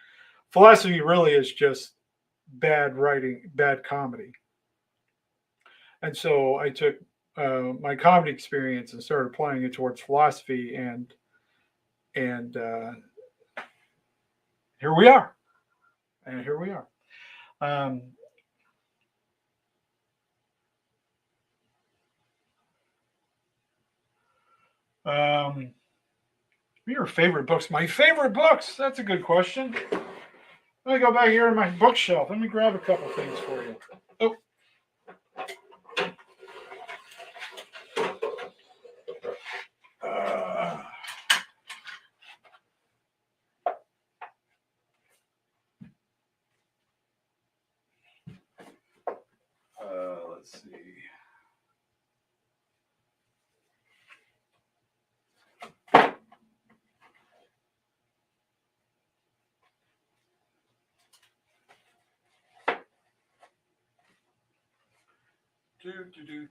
S1: philosophy really is just bad writing, bad comedy. And so I took my comedy experience and started applying it towards philosophy, and here we are. And here we are. Um, your favorite books? My favorite books? That's a good question. Let me go back here in my bookshelf. Let me grab a couple things for you. Oh. Let's see.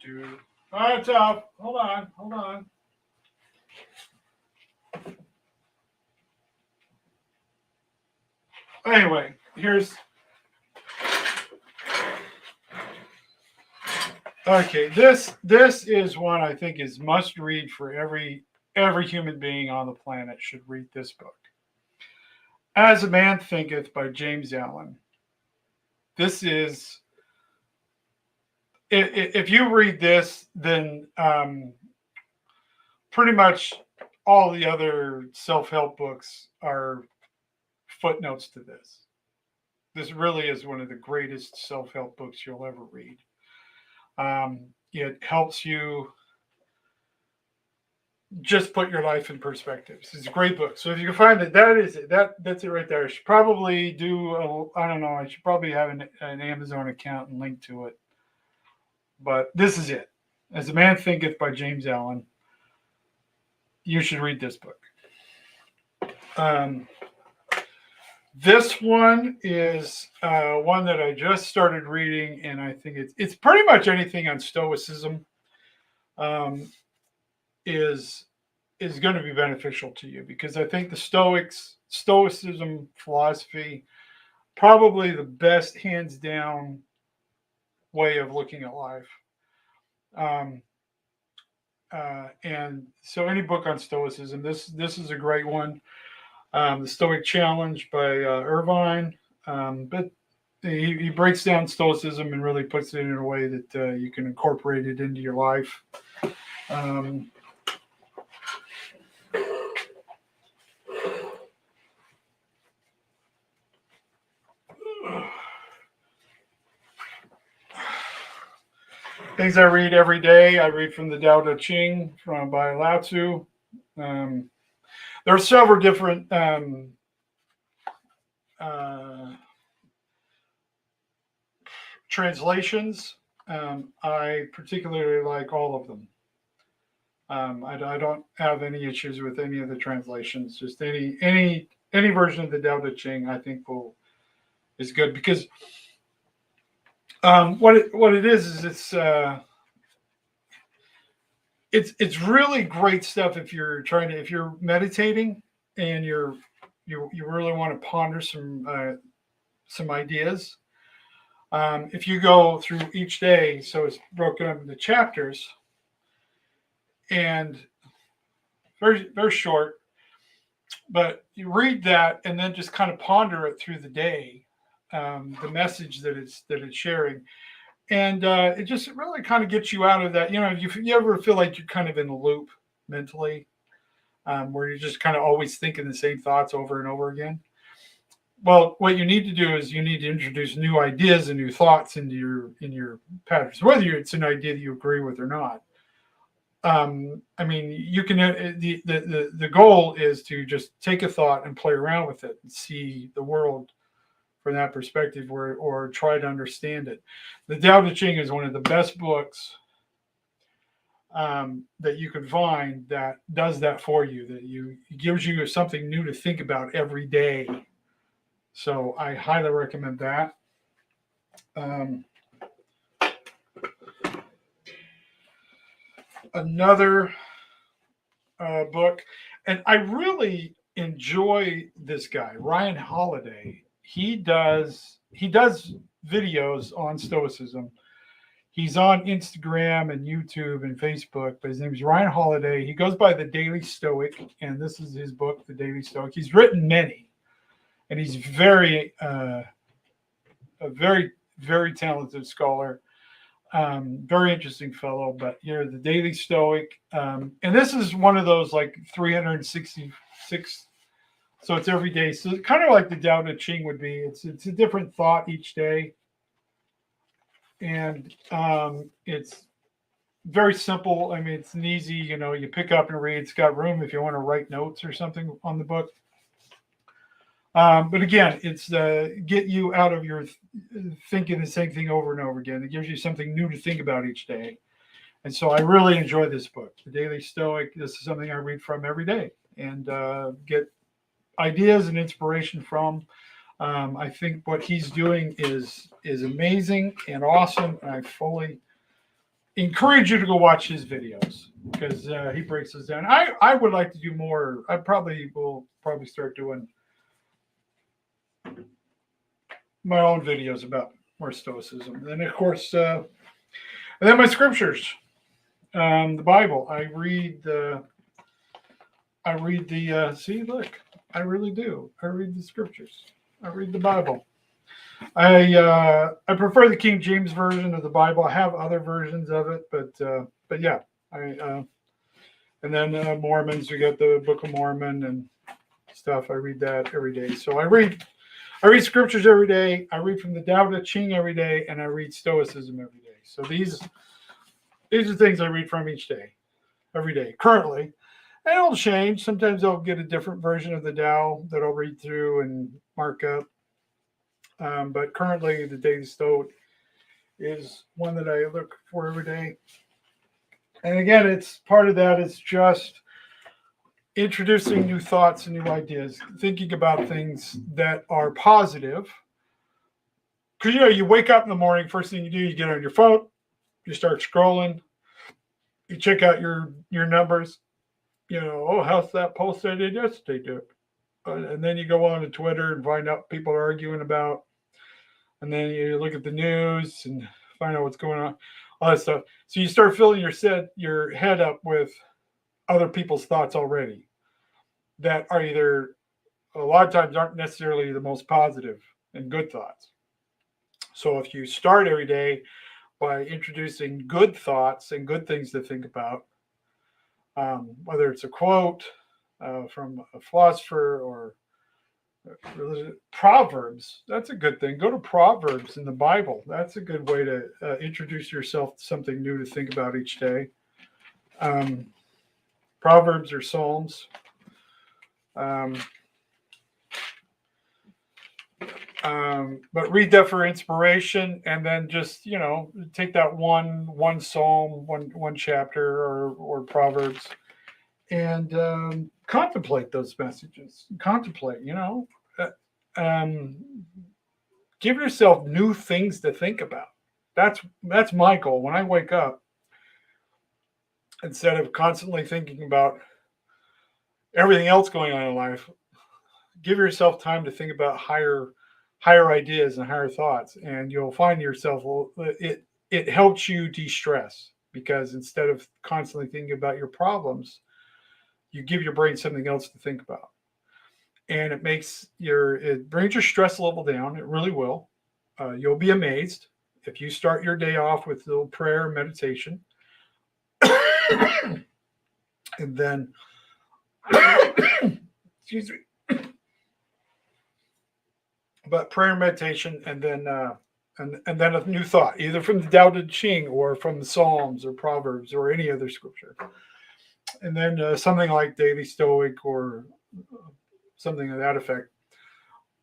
S1: Do. All right, Tom. Hold on. Anyway, here's. Okay, this is one I think is must read for every human being on the planet should read this book. As a Man Thinketh by James Allen. This is, if you read this, then pretty much all the other self-help books are footnotes to this. This really is one of the greatest self-help books you'll ever read. It helps you just put your life in perspective. It's a great book. So if you can find it, that's it right there. I should probably I don't know. I should probably have an Amazon account and link to it. But this is it. As a Man Thinketh by James Allen. You should read this book. This one is one that I just started reading, and I think it's pretty much anything on Stoicism is going to be beneficial to you, because I think the Stoicism philosophy, probably the best hands down way of looking at life. And so any book on Stoicism, this is a great one. The Stoic Challenge by Irvine. But he breaks down Stoicism and really puts it in a way that you can incorporate it into your life. Things I read every day. I read from the Tao Te Ching by Lao Tzu. There are several different translations. I particularly like all of them. I don't have any issues with any of the translations. Just any version of the Tao Te Ching, I think is good, because what it is it's really great stuff if you're meditating and you really want to ponder some ideas. If you go through each day, so it's broken up into chapters, and very, very short, but you read that and then just kind of ponder it through the day, the message that it's sharing. And it just really kind of gets you out of that. If you ever feel like you're kind of in a loop mentally, where you're just kind of always thinking the same thoughts over and over again. Well, what you need to do is you need to introduce new ideas and new thoughts into your patterns, whether it's an idea that you agree with or not. I mean, you can. The goal is to just take a thought and play around with it and see the world from that perspective, or try to understand it. The Tao Te Ching is one of the best books that you can find that does that for you. That it gives you something new to think about every day. So I highly recommend that. Another book, and I really enjoy this guy, Ryan Holiday. He does videos on Stoicism. He's on Instagram and YouTube and Facebook, but his name is Ryan Holiday. He goes by the Daily Stoic, and this is his book, The Daily Stoic. He's written many, and he's a very, very talented scholar. Very interesting fellow, but the Daily Stoic, and this is one of those like 366. So it's every day. So it's kind of like the Tao Te Ching would be. It's a different thought each day, and it's very simple. I mean, it's an easy. You pick up and read. It's got room if you want to write notes or something on the book. But again, it's get you out of your thinking the same thing over and over again. It gives you something new to think about each day. And so I really enjoy this book, The Daily Stoic. This is something I read from every day and get ideas and inspiration from. I think what he's doing is amazing and awesome. And I fully encourage you to go watch his videos because he breaks this down. I would like to do more. I will start doing my own videos about more Stoicism. And then, of course, and then my scriptures, the Bible. I read the. See, look, I really do. I read the scriptures. I read the Bible. I prefer the King James version of the Bible. I have other versions of it, but yeah, and then Mormons. We got the Book of Mormon and stuff. I read that every day. So I read scriptures every day. I read from the Tao Te Ching every day, and I read Stoicism every day. So these are things I read from each day, every day, currently. And it'll change. Sometimes I'll get a different version of the Tao that I'll read through and mark up. But currently, the Daily Stoic is one that I look for every day. And again, it's part of that is just introducing new thoughts and new ideas, thinking about things that are positive. Because you wake up in the morning, first thing you do, you get on your phone, you start scrolling, you check out your numbers. How's that post I did yesterday do? And then you go on to Twitter and find out people are arguing about, and then you look at the news and find out what's going on, all that stuff. So you start filling your head up with other people's thoughts already that are either a lot of times aren't necessarily the most positive and good thoughts. So if you start every day by introducing good thoughts and good things to think about, whether it's a quote from a philosopher or Proverbs, that's a good thing. Go to Proverbs in the Bible. That's a good way to introduce yourself to something new to think about each day. Proverbs or Psalms. But read that for inspiration, and then just take that one psalm, one chapter or Proverbs, and contemplate those messages. Contemplate, give yourself new things to think about. That's my goal when I wake up. Instead of constantly thinking about everything else going on in life, give yourself time to think about higher ideas and higher thoughts, and you'll find yourself, it helps you de-stress, because instead of constantly thinking about your problems, you give your brain something else to think about, and it brings your stress level down. It really will. You'll be amazed if you start your day off with a little prayer, meditation, and then, excuse me, but prayer, meditation, and then a new thought, either from the Tao Te Ching or from the Psalms or Proverbs or any other scripture, and then something like Daily Stoic or something to that effect.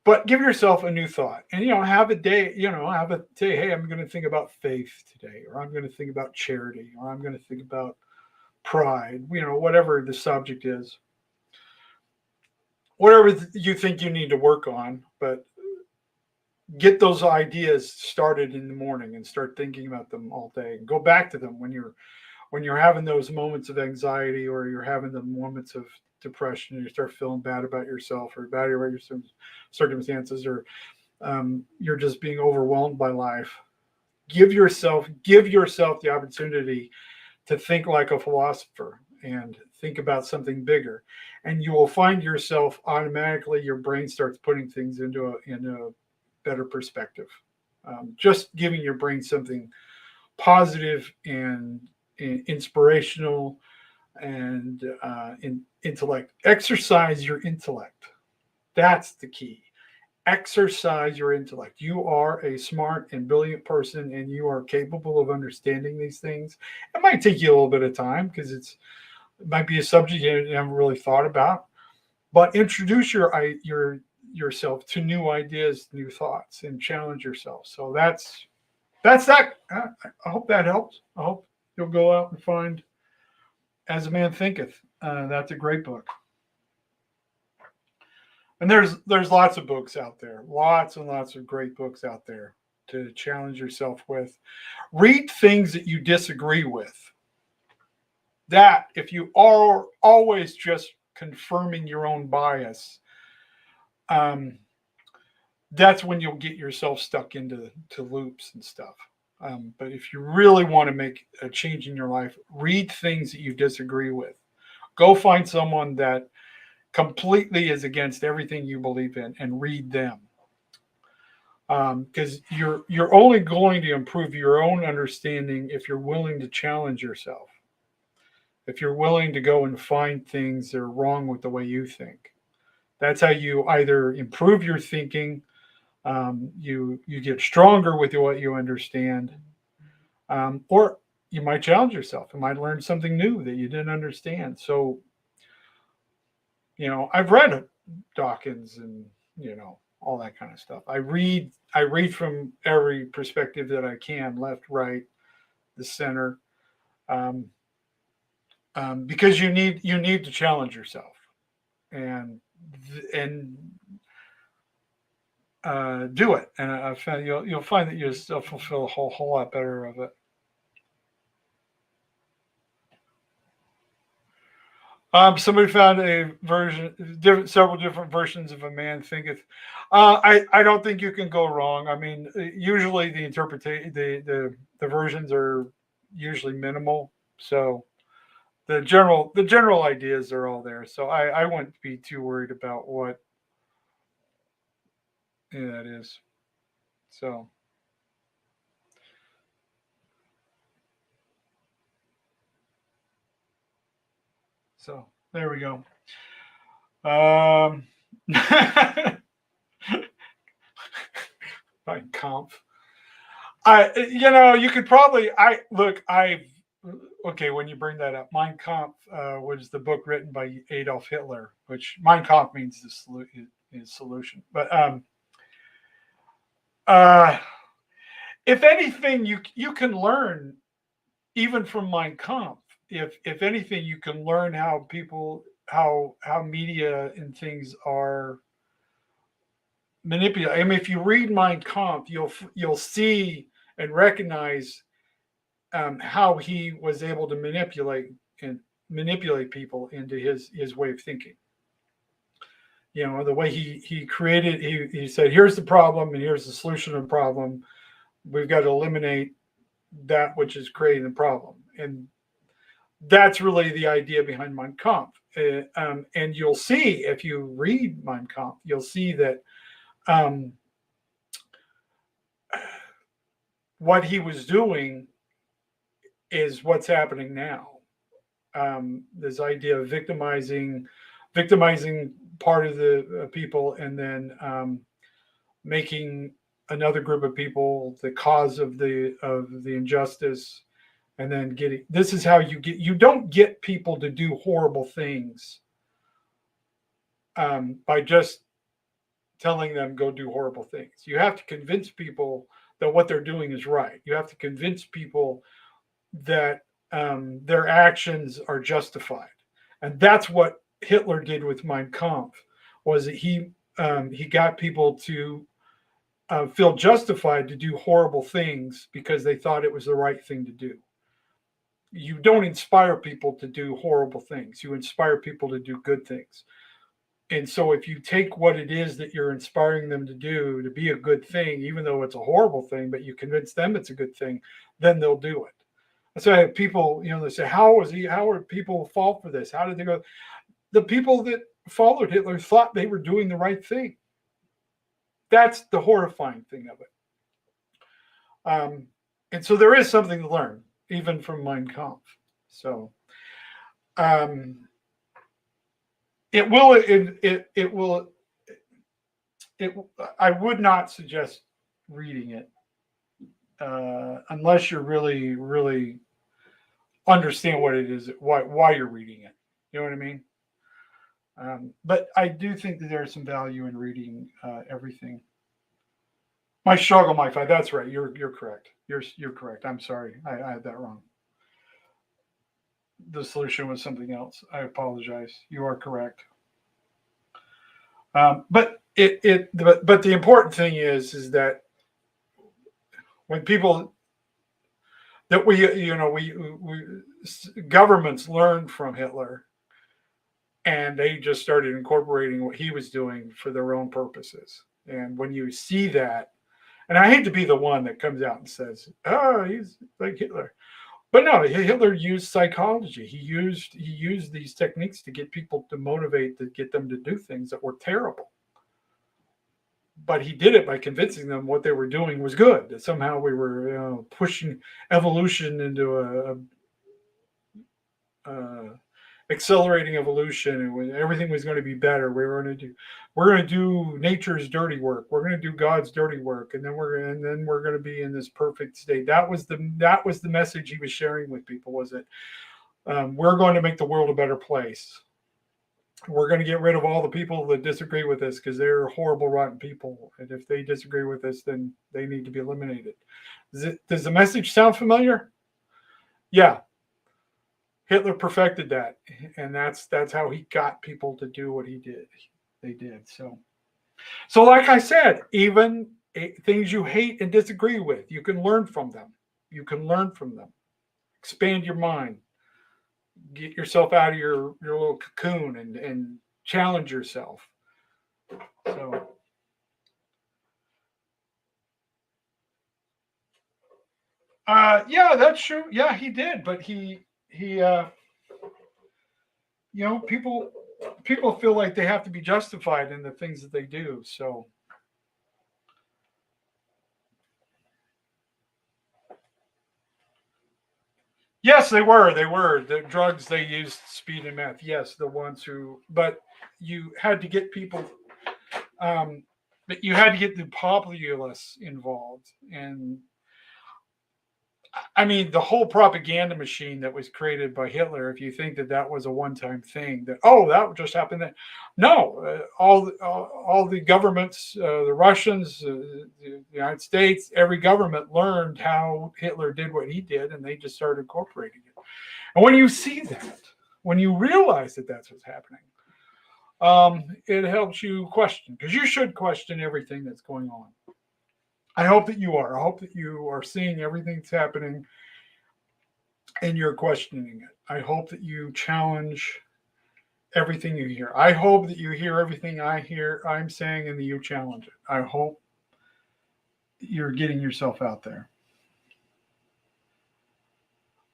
S1: But give yourself a new thought, and have a day. Have a day. Hey, I'm going to think about faith today, or I'm going to think about charity, or I'm going to think about pride. Whatever the subject is, whatever you think you need to work on, but get those ideas started in the morning and start thinking about them all day. And go back to them when you're having those moments of anxiety, or you're having the moments of depression, and you start feeling bad about yourself or bad about your circumstances, or you're just being overwhelmed by life. Give yourself the opportunity to think like a philosopher and think about something bigger, and you will find yourself automatically, your brain starts putting things into a better perspective. Just giving your brain something positive and inspirational and intellect. Exercise your intellect. That's the key. Exercise your intellect. You are a smart and brilliant person, and you are capable of understanding these things. It might take you a little bit of time because it might be a subject you haven't really thought about. But introduce yourself to new ideas, new thoughts, and challenge yourself. So that's that. I hope that helps. I hope you'll go out and find As a Man Thinketh. That's a great book. And there's lots of books out there, lots and lots of great books out there to challenge yourself with. Read things that you disagree with. That, if you are always just confirming your own bias, that's when you'll get yourself stuck into loops and stuff. But if you really want to make a change in your life, read things that you disagree with. Go find someone that completely is against everything you believe in and read them. Because you're only going to improve your own understanding if you're willing to challenge yourself. If you're willing to go and find things that are wrong with the way you think. That's how you either improve your thinking, you get stronger with what you understand, or you might challenge yourself. You might learn something new that you didn't understand. So, I've read Dawkins and all that kind of stuff. I read from every perspective that I can, left, right, the center, because you need to challenge yourself and do it, and I found you'll find that you'll still fulfill a whole lot better of it. Somebody found a version, several different versions of A Man Thinketh. I don't think you can go wrong. I mean, usually the interpretation, the versions are usually minimal, so the general ideas are all there. So I wouldn't be too worried about what that is. So. So there we go. Mein Kampf. You could probably. Okay, when you bring that up, Mein Kampf was the book written by Adolf Hitler, which Mein Kampf means the solution. But uh, if anything, you can learn even from Mein Kampf. If anything, you can learn how media and things are manipulated. I mean, if you read Mein Kampf, you'll see and recognize how he was able to manipulate people into his way of thinking. The way he created. He said, "Here's the problem, and here's the solution to the problem. We've got to eliminate that which is creating the problem." And that's really the idea behind Mein Kampf. And you'll see, if you read Mein Kampf, you'll see that what he was doing is what's happening now. This idea of victimizing part of the people, and then making another group of people the cause of the injustice, and then getting, this is how you don't get people to do horrible things by just telling them go do horrible things. You have to convince people that what they're doing is right. You have to convince people that their actions are justified, and that's what Hitler did with Mein Kampf. Was that he got people to feel justified to do horrible things because they thought it was the right thing to do. You don't inspire people to do horrible things. You inspire people to do good things. And so if you take what it is that you're inspiring them to do to be a good thing, even though it's a horrible thing, but you convince them it's a good thing, then they'll do it. So I have people, they say, how would people fall for this? How did they go? The people that followed Hitler thought they were doing the right thing. That's the horrifying thing of it. And so there is something to learn, even from Mein Kampf. So it will. I would not suggest reading it unless you really, really understand what it is, why you're reading it. You know what I mean? But I do think that there's some value in reading everything. My struggle, my fight. That's right. You're correct. You're correct. I'm sorry. I had that wrong. The solution was something else. I apologize. You are correct. But the important thing is that when people that we governments learned from Hitler, and they just started incorporating what he was doing for their own purposes. And when you see that, and I hate to be the one that comes out and says, "Oh, he's like Hitler," but no, Hitler used psychology. He used these techniques to get people to motivate, to get them to do things that were terrible. But he did it by convincing them what they were doing was good. That somehow we were pushing evolution into accelerating evolution, and when everything was going to be better, we're going to do nature's dirty work. We're going to do God's dirty work, and then we're going to be in this perfect state. That was the message he was sharing with people. Was that we're going to make the world a better place. We're going to get rid of all the people that disagree with us because they're horrible, rotten people. And if they disagree with us, then they need to be eliminated. Does the message sound familiar? Yeah. Hitler perfected that. And that's how he got people to do what he did. They did. So like I said, even things you hate and disagree with, you can learn from them. You can learn from them. Expand your mind. Get yourself out of your little cocoon and challenge yourself. So yeah, that's true. Yeah, he did, but he people feel like they have to be justified in the things that they do. So yes, they were. They were the drugs they used, speed and meth. Yes, the ones who. But you had to get people. But you had to get the populace involved, and I mean the whole propaganda machine that was created by Hitler. If you think that was a one-time thing, that that just happened, that no, all the governments, the Russians, the United States, every government learned how Hitler did what he did, and they just started incorporating it. And when you see that, when you realize that that's what's happening, it helps you question, because you should question everything that's going on. I hope that you are. I hope that you are seeing everything that's happening and you're questioning it. I hope that you challenge everything you hear. I hope that you hear everything I'm saying, and that you challenge it. I hope you're getting yourself out there.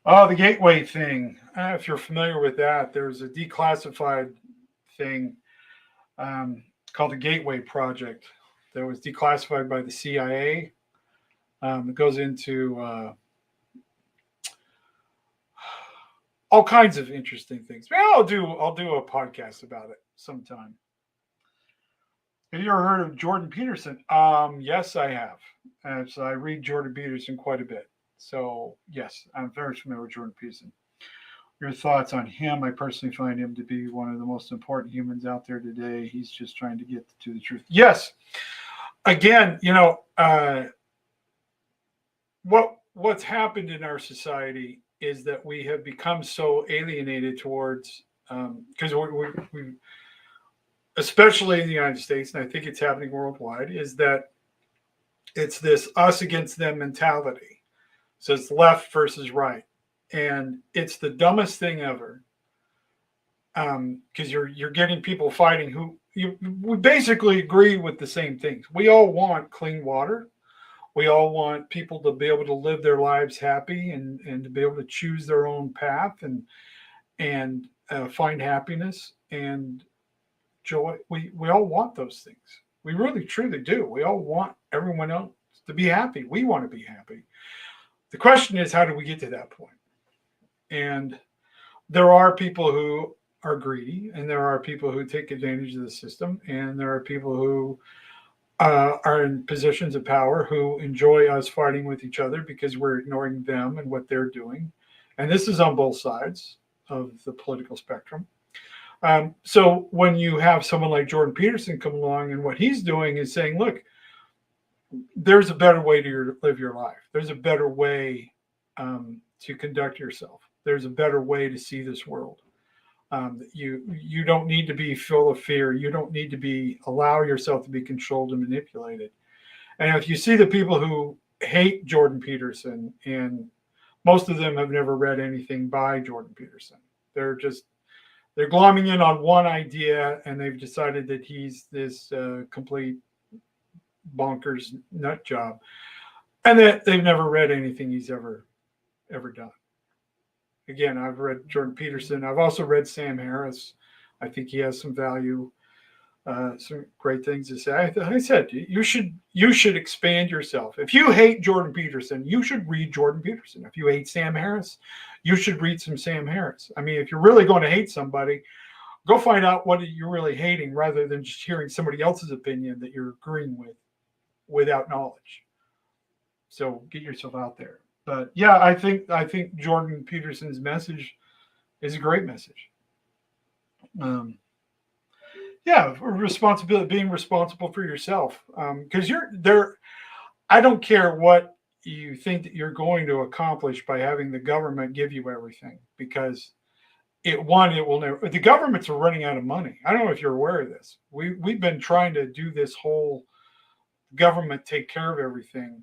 S1: Oh, the gateway thing. If you're familiar with that, there's a declassified thing called the Gateway Project that was declassified by the CIA. It goes into all kinds of interesting things. Maybe I'll do a podcast about it sometime. Have you ever heard of Jordan Peterson? Yes, I have. And so I read Jordan Peterson quite a bit. So yes, I'm very familiar with Jordan Peterson. Your thoughts on him? I personally find him to be one of the most important humans out there today. He's just trying to get to the truth. Yes. Again, what's happened in our society is that we have become so alienated towards because we especially in the United States, and I think it's happening worldwide, is that it's this us against them mentality. So it's left versus right, and it's the dumbest thing ever. Because you're getting people fighting who we basically agree with the same things. We all want clean water. We all want people to be able to live their lives happy and to be able to choose their own path and find happiness and joy. We all want those things. We really truly do. We all want everyone else to be happy. We want to be happy. The question is, how do we get to that point? And there are people who are greedy, and there are people who take advantage of the system, and there are people who are in positions of power who enjoy us fighting with each other because we're ignoring them and what they're doing. And this is on both sides of the political spectrum. So when you have someone like Jordan Peterson come along, and what he's doing is saying, look, there's a better way to live your life. There's a better way to conduct yourself. There's a better way to see this world. You don't need to be full of fear. You don't need to allow yourself to be controlled and manipulated. And if you see the people who hate Jordan Peterson, and most of them have never read anything by Jordan Peterson, they're glomming in on one idea, and they've decided that he's this complete bonkers nut job, and that they've never read anything he's ever done. Again, I've read Jordan Peterson. I've also read Sam Harris. I think he has some value, some great things to say. I said you should expand yourself. If you hate Jordan Peterson, you should read Jordan Peterson. If you hate Sam Harris, you should read some Sam Harris. I mean, if you're really going to hate somebody, go find out what you're really hating rather than just hearing somebody else's opinion that you're agreeing with without knowledge. So get yourself out there. But yeah, I think Jordan Peterson's message is a great message. Yeah, responsibility, being responsible for yourself, because you're there. I don't care what you think that you're going to accomplish by having the government give you everything, because it will never. The governments are running out of money. I don't know if you're aware of this. We've been trying to do this whole government take care of everything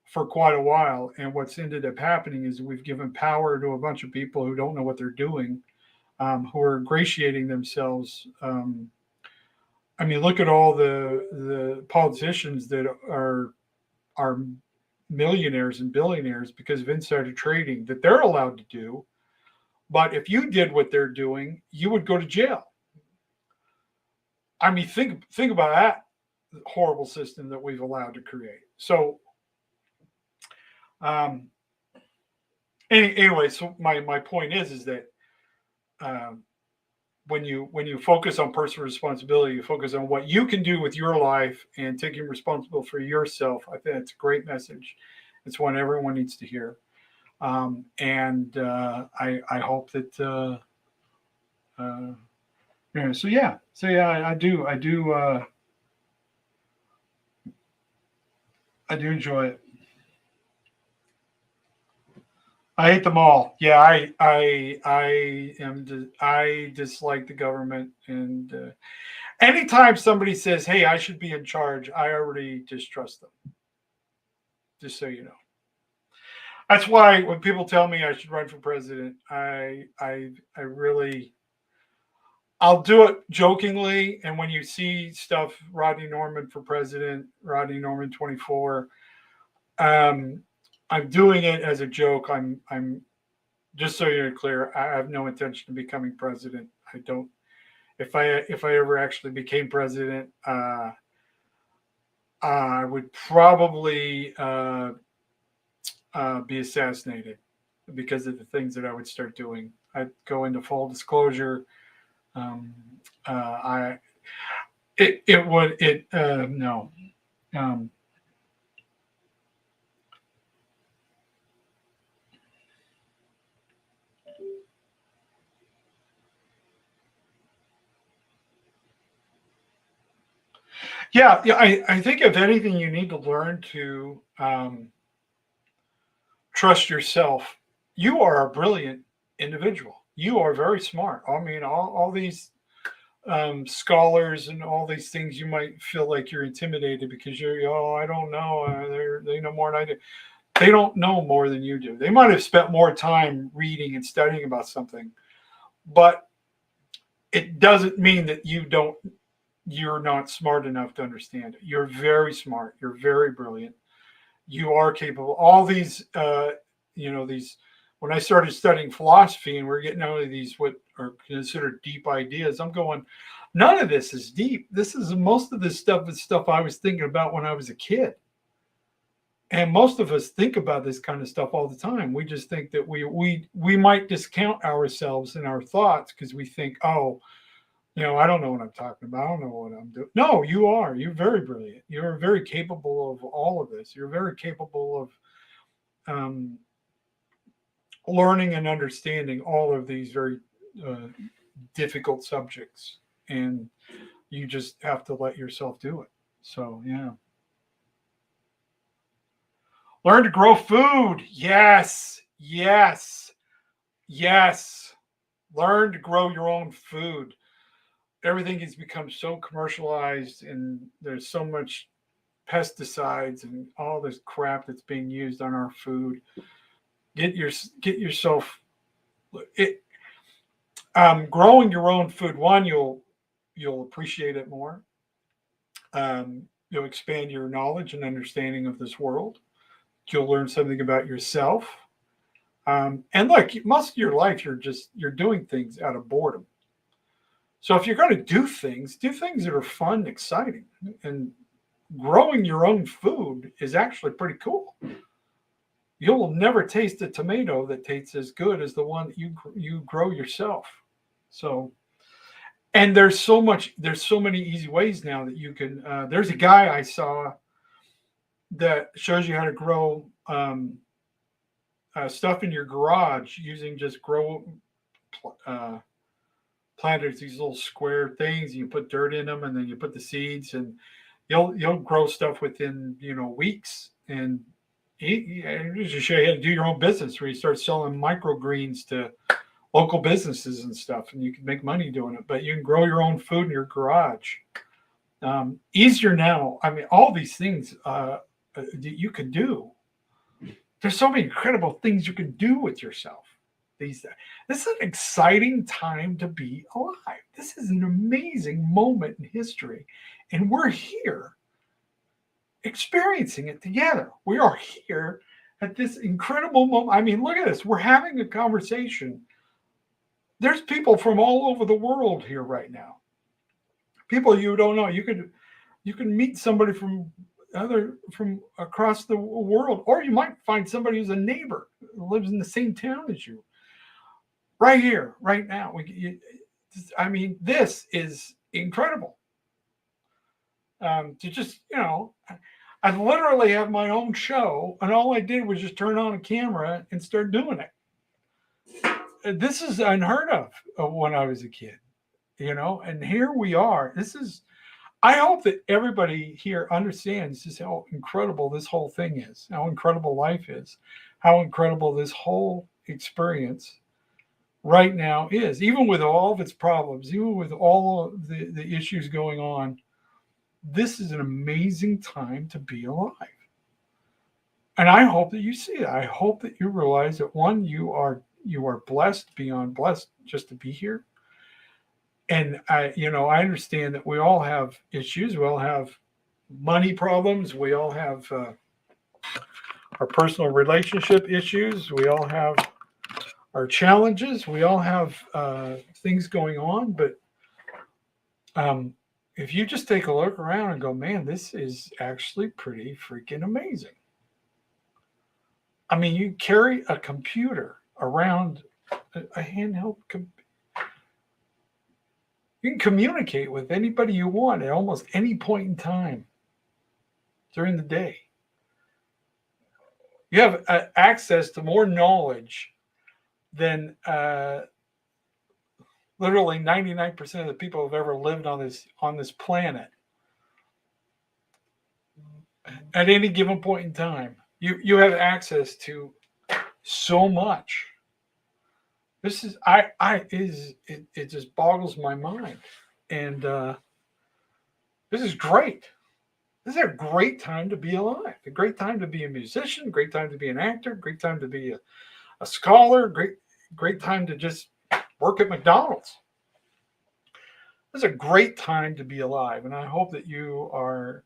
S1: for quite a while, and what's ended up happening is we've given power to a bunch of people who don't know what they're doing, who are ingratiating themselves. I mean, look at all the politicians that are millionaires and billionaires because of insider trading that they're allowed to do. But if you did what they're doing, you would go to jail. I mean, think about that horrible system that we've allowed to create. So, anyway, so my point is that when you focus on personal responsibility, you focus on what you can do with your life and taking responsibility for yourself. I think it's a great message. It's one everyone needs to hear. And I hope that yeah. So yeah, I do enjoy it. I hate them all. Yeah, I dislike the government, and anytime somebody says, "Hey, I should be in charge," I already distrust them. Just so you know. That's why when people tell me I should run for president, I really I'll do it jokingly. And when you see stuff, Rodney Norman for president, Rodney Norman 24, I'm doing it as a joke. I'm just so you're clear. I have no intention of becoming president. I don't. If I ever actually became president, I would probably be assassinated because of the things that I would start doing. I'd go into full disclosure. Um, I it would it no. Um, yeah. I think if anything, you need to learn to trust yourself. You are a brilliant individual. You are very smart. I mean, all these scholars and all these things, you might feel like you're intimidated because you're, oh, I don't know. They know more than I do. They don't know more than you do. They might have spent more time reading and studying about something, but it doesn't mean that you're not smart enough to understand it. You're very smart. You're very brilliant. You are capable. All these, these, when I started studying philosophy and we're getting out of these, what are considered deep ideas, I'm going, none of this is deep. This is most of this stuff is stuff I was thinking about when I was a kid. And most of us think about this kind of stuff all the time. We just think that we might discount ourselves and our thoughts because we think, oh, I don't know what I'm talking about. I don't know what I'm doing. No, you are. You're very brilliant. You're very capable of all of this. You're very capable of learning and understanding all of these very uh, difficult subjects. And you just have to let yourself do it. So, yeah. Learn to grow food. Yes. Yes. Yes. Learn to grow your own food. Everything has become so commercialized and there's so much pesticides and all this crap that's being used on our food. Get yourself it growing your own food. One, you'll appreciate it more. You'll expand your knowledge and understanding of this world. You'll learn something about yourself. And look, most of your life you're doing things out of boredom. So if you're going to do things that are fun, exciting, and growing your own food is actually pretty cool. You'll never taste a tomato that tastes as good as the one that you grow yourself. So, and there's so many easy ways now that you can. There's a guy I saw that shows you how to grow stuff in your garage using just grow uh, planters, these little square things. You put dirt in them, and then you put the seeds, and you'll grow stuff within weeks. And just show you how to do your own business, where you start selling microgreens to local businesses and stuff, and you can make money doing it. But you can grow your own food in your garage. Easier now. I mean, all these things that you can do. There's so many incredible things you can do with yourself. This is an exciting time to be alive. This is an amazing moment in history, and we're here experiencing it together. We are here at this incredible moment. I mean, look at this. We're having a conversation. There's people from all over the world here right now. People you don't know. You can meet somebody from across the world, or you might find somebody who's a neighbor who lives in the same town as you. Right here, right now. I mean, this is incredible. To just, I literally have my own show, and all I did was just turn on a camera and start doing it. This is unheard of when I was a kid, and here we are. I hope that everybody here understands just how incredible this whole thing is, how incredible life is, how incredible this whole experience right now is, even with all of its problems, even with all of the issues going on. This is an amazing time to be alive. And I hope that you see it. I hope that you realize that one, you are blessed beyond blessed just to be here. And I understand that we all have issues. We all have money problems. We all have our personal relationship issues. We all have our challenges. We all have things going on. But if you just take a look around and go, man, this is actually pretty freaking amazing. I mean, you carry a computer around, a handheld. You can communicate with anybody you want at almost any point in time during the day. You have access to more knowledge than literally 99% of the people who've ever lived on this planet at any given point in time. You have access to so much. This is it just boggles my mind, and this is great. This is a great time to be alive. A great time to be a musician. A great time to be an actor. Great time to be a scholar. Great time to just work at McDonald's. This is a great time to be alive, and I hope that you are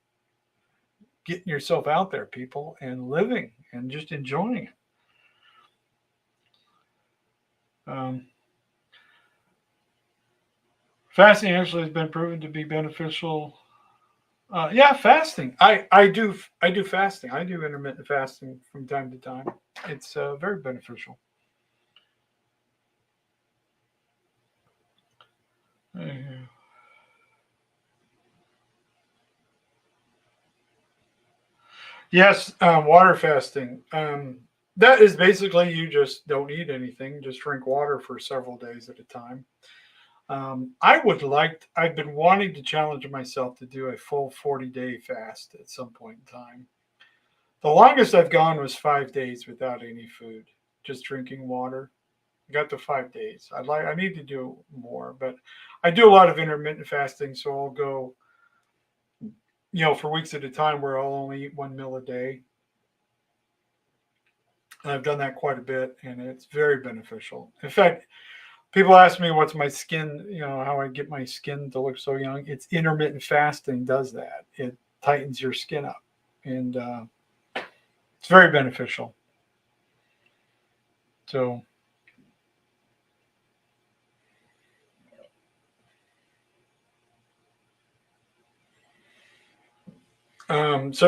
S1: getting yourself out there, people, and living and just enjoying it. Fasting actually has been proven to be beneficial. Yeah, fasting. I do fasting. I do intermittent fasting from time to time. It's very beneficial. Yes, water fasting. That is basically you just don't eat anything, just drink water for several days at a time. I've been wanting to challenge myself to do a full 40-day fast at some point in time. The longest I've gone was 5 days without any food, just drinking water. I got to 5 days. I need to do more, but I do a lot of intermittent fasting, so I'll go, for weeks at a time where I'll only eat one meal a day. And I've done that quite a bit, and it's very beneficial. In fact, people ask me what's my skin, how I get my skin to look so young. It's intermittent fasting does that. It tightens your skin up, and it's very beneficial. So,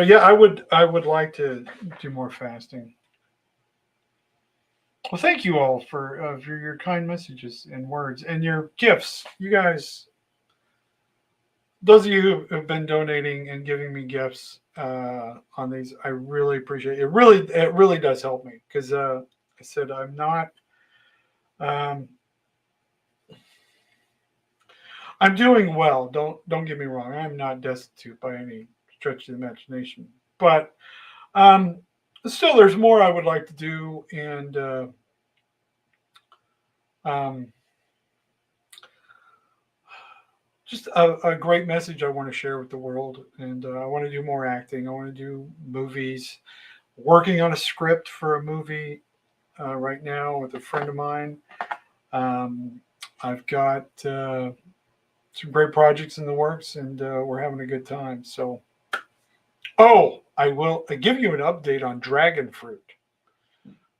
S1: yeah, I would like to do more fasting. Well, thank you all for your kind messages and words and your gifts. You guys, those of you who have been donating and giving me gifts on these, I really appreciate it. It really does help me because I said I'm not. Um, I'm doing well. Don't get me wrong. I'm not destitute by any stretch of the imagination, but um, still, there's more I would like to do, and um, just a great message I want to share with the world. And I want to do more acting. I want to do movies. Working on a script for a movie right now with a friend of mine. I've got some great projects in the works, and we're having a good time. So, I will give you an update on dragon fruit.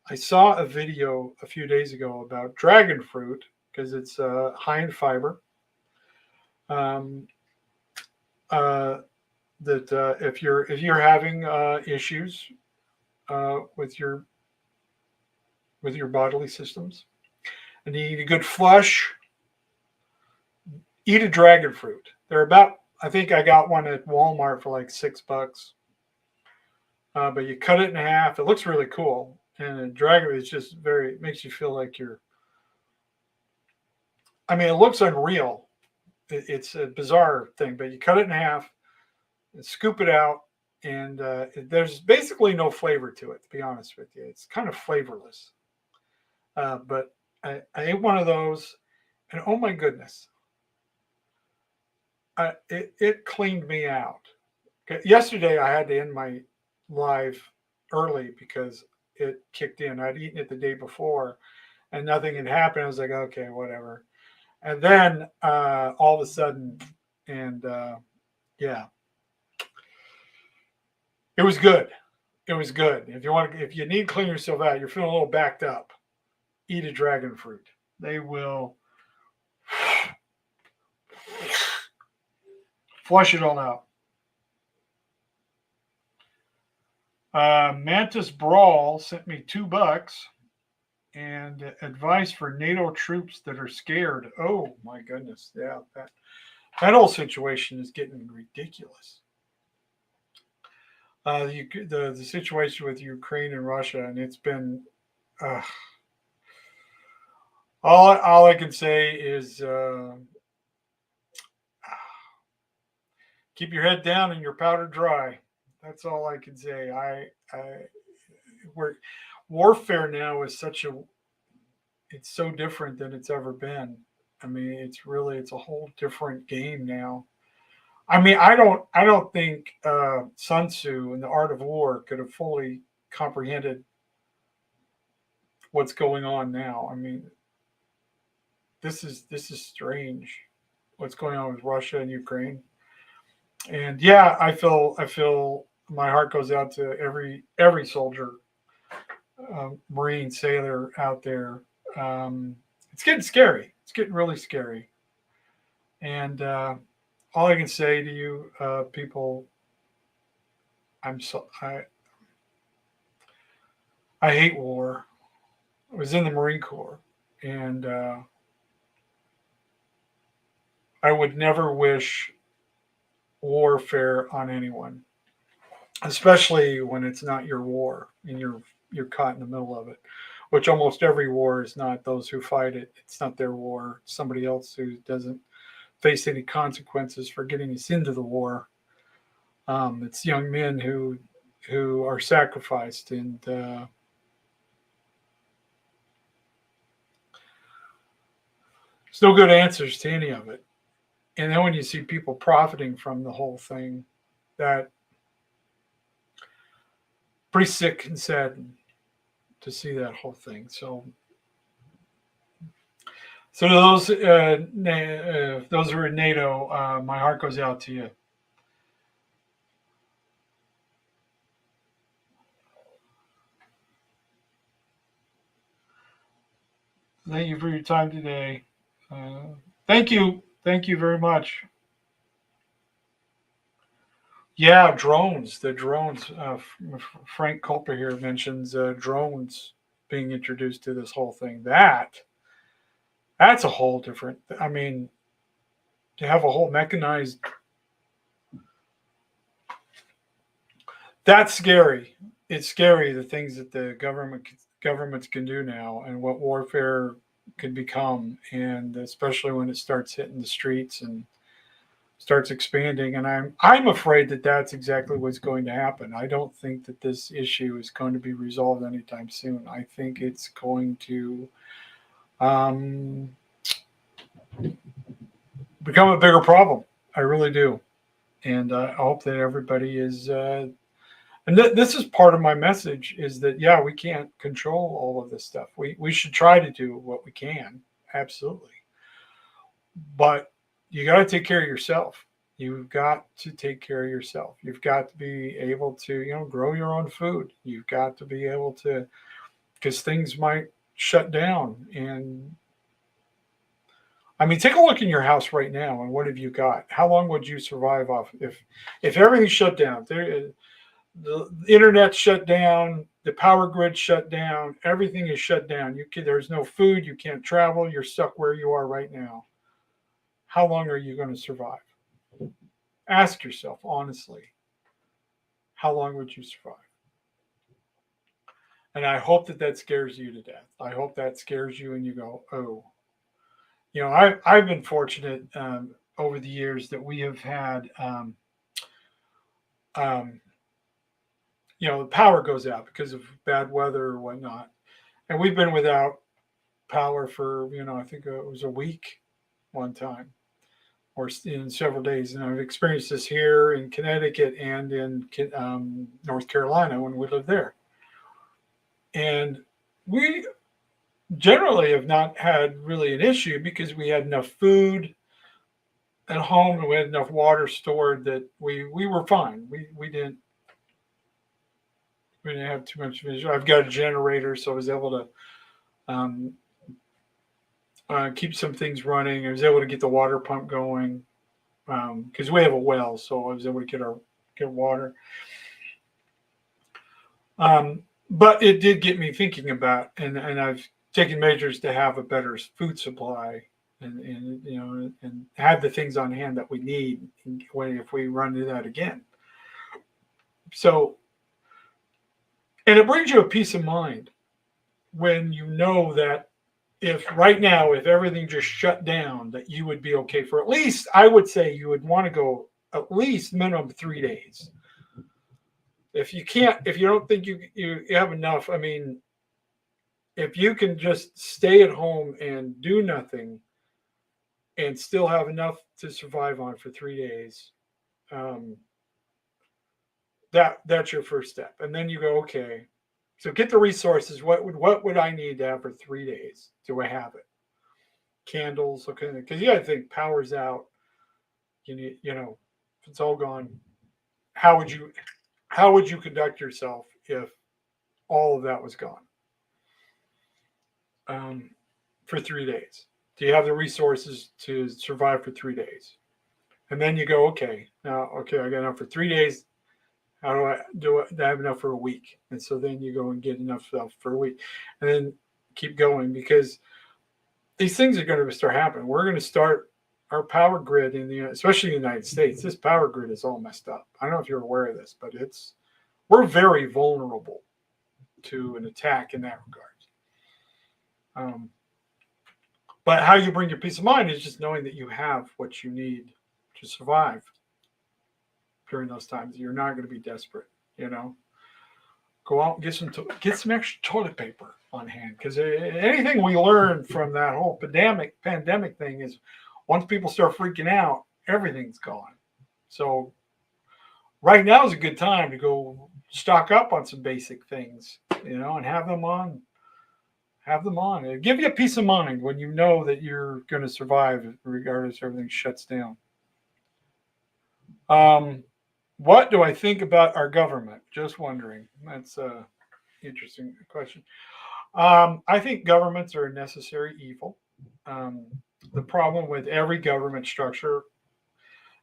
S1: I saw a video a few days ago about dragon fruit because it's high in fiber. Um, uh, that if you're having issues with your bodily systems and you need a good flush, eat a dragon fruit. They're about, I think I got one at Walmart for like $6. But you cut it in half. It looks really cool, and the dragon is just it makes you feel like you're. I mean, it looks unreal. It's a bizarre thing, but you cut it in half, and scoop it out, and there's basically no flavor to it. To be honest with you, it's kind of flavorless. But I ate one of those, and oh my goodness, it cleaned me out. Yesterday, I had to end my live early because it kicked in. I'd eaten it the day before, and nothing had happened. I was like, okay, whatever. And then all of a sudden, and yeah, it was good. It was good. If you need to clean yourself out, you're feeling a little backed up, eat a dragon fruit. They will Flush it all out. Mantis Brawl sent me $2 and advice for NATO troops that are scared. Oh my goodness, yeah, that whole situation is getting ridiculous. The situation with Ukraine and Russia, and it's been uh, all I can say is keep your head down and your powder dry. That's all I can say. We're warfare now is it's so different than it's ever been. I mean, it's a whole different game now. I mean, I don't think Sun Tzu and the Art of War could have fully comprehended what's going on now. I mean, this is strange. What's going on with Russia and Ukraine? And yeah, I feel my heart goes out to every soldier, Marine, sailor out there. It's getting scary. It's getting really scary. And all I can say to you, people, I'm so I hate war. I was in the Marine Corps, and I would never wish warfare on anyone, especially when it's not your war and you're caught in the middle of it. Which almost every war is not those who fight it. It's not their war. It's somebody else who doesn't face any consequences for getting us into the war. It's young men who are sacrificed, and there's no good answers to any of it. And then when you see people profiting from the whole thing, that pretty sick and sad to see that whole thing. So to those who are in NATO, my heart goes out to you. Thank you for your time today. Thank you very much. Yeah, drones. The drones. Frank Culper here mentions drones being introduced to this whole thing. That's a whole different. I mean, to have a whole mechanized. That's scary. It's scary the things that the governments can do now, and what warfare can become, and especially when it starts hitting the streets and starts expanding. And I'm afraid that that's exactly what's going to happen. I don't think that this issue is going to be resolved anytime soon. I think it's going to um, become a bigger problem. I really do, and I hope that everybody is. This is part of my message: is that yeah, we can't control all of this stuff. We should try to do what we can, absolutely, but you got to take care of yourself. You've got to take care of yourself. You've got to be able to, grow your own food. You've got to be able to, because things might shut down. And I mean, take a look in your house right now, and what have you got? How long would you survive off if everything shut down? The internet shut down, the power grid shut down, everything is shut down. There's no food. You can't travel. You're stuck where you are right now. How long are you going to survive? Ask yourself honestly, how long would you survive? And I hope that scares you to death. I hope that scares you and you go, oh, I've been fortunate over the years that we have had, um, the power goes out because of bad weather or whatnot. And we've been without power for, I think it was a week one time or in several days. And I've experienced this here in Connecticut and in North Carolina when we lived there. And we generally have not had really an issue because we had enough food at home and we had enough water stored that we were fine. We didn't have too much of an issue. I've got a generator, so I was able to keep some things running. I was able to get the water pump going. because we have a well, so I was able to get water. But it did get me thinking about, and I've taken measures to have a better food supply, and and have the things on hand that we need when if we run into that again. So, and it brings you a peace of mind when you know that if right now, if everything just shut down, that you would be okay for at least, I would say you would want to go at least minimum 3 days. If you can't, if you don't think you have enough, I mean, if you can just stay at home and do nothing and still have enough to survive on for 3 days, um, that's your first step. And then you go, okay, so get the resources. What would I need to have for 3 days? Do I have it? Candles, okay, because you got to think power's out. You need, if it's all gone, how would you conduct yourself if all of that was gone um, for 3 days? Do you have the resources to survive for 3 days? And then you go, okay, now, okay, I got enough for 3 days. How do I have enough for a week? And so then you go and get enough stuff for a week, and then keep going because these things are going to start happening. We're going to start our power grid especially in the United States. This power grid is all messed up. I don't know if you're aware of this, but we're very vulnerable to an attack in that regard. But how you bring your peace of mind is just knowing that you have what you need to survive during those times. You're not going to be desperate. Go out and get some extra toilet paper on hand, because anything we learned from that whole pandemic thing is once people start freaking out, everything's gone. So right now is a good time to go stock up on some basic things, and have them on. It'll give you a peace of mind when you know that you're going to survive regardless if everything shuts down. What do I think about our government? Just wondering. That's a interesting question. I think governments are a necessary evil. The problem with every government structure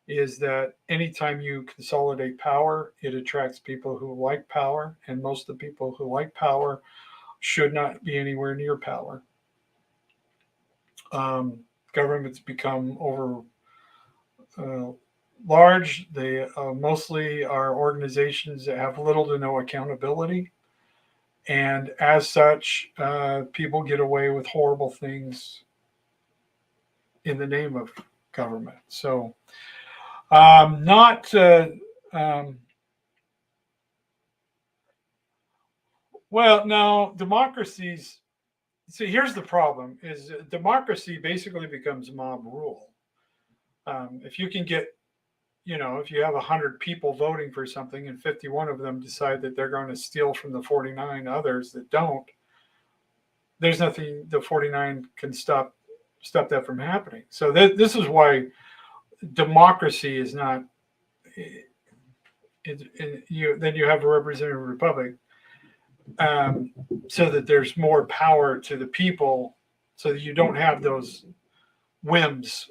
S1: is that anytime you consolidate power, it attracts people who like power, and most of the people who like power should not be anywhere near power. Governments become over large. They mostly are organizations that have little to no accountability. And as such, people get away with horrible things in the name of government. So, not well. Now, democracies. See, here's the problem: is democracy basically becomes mob rule. If you can get, if you have 100 people voting for something and 51 of them decide that they're going to steal from the 49 others that don't, there's nothing the 49 can stop that from happening. So this is why democracy is not. Then you have a representative republic, so that there's more power to the people, so that you don't have those whims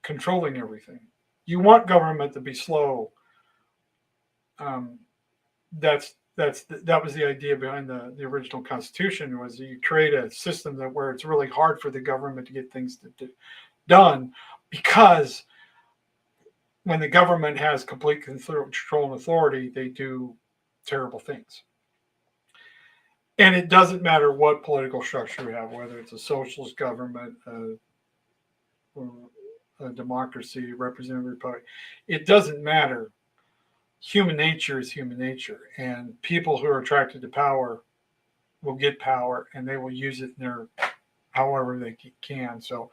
S1: controlling everything. You want government to be slow. That was the idea behind the original Constitution, was you create a system where it's really hard for the government to get things done, because when the government has complete control and authority, they do terrible things. And it doesn't matter what political structure you have, whether it's a socialist government, a democracy, representative republic. It doesn't matter. Human nature is human nature, and people who are attracted to power will get power, and they will use it in however they can. So,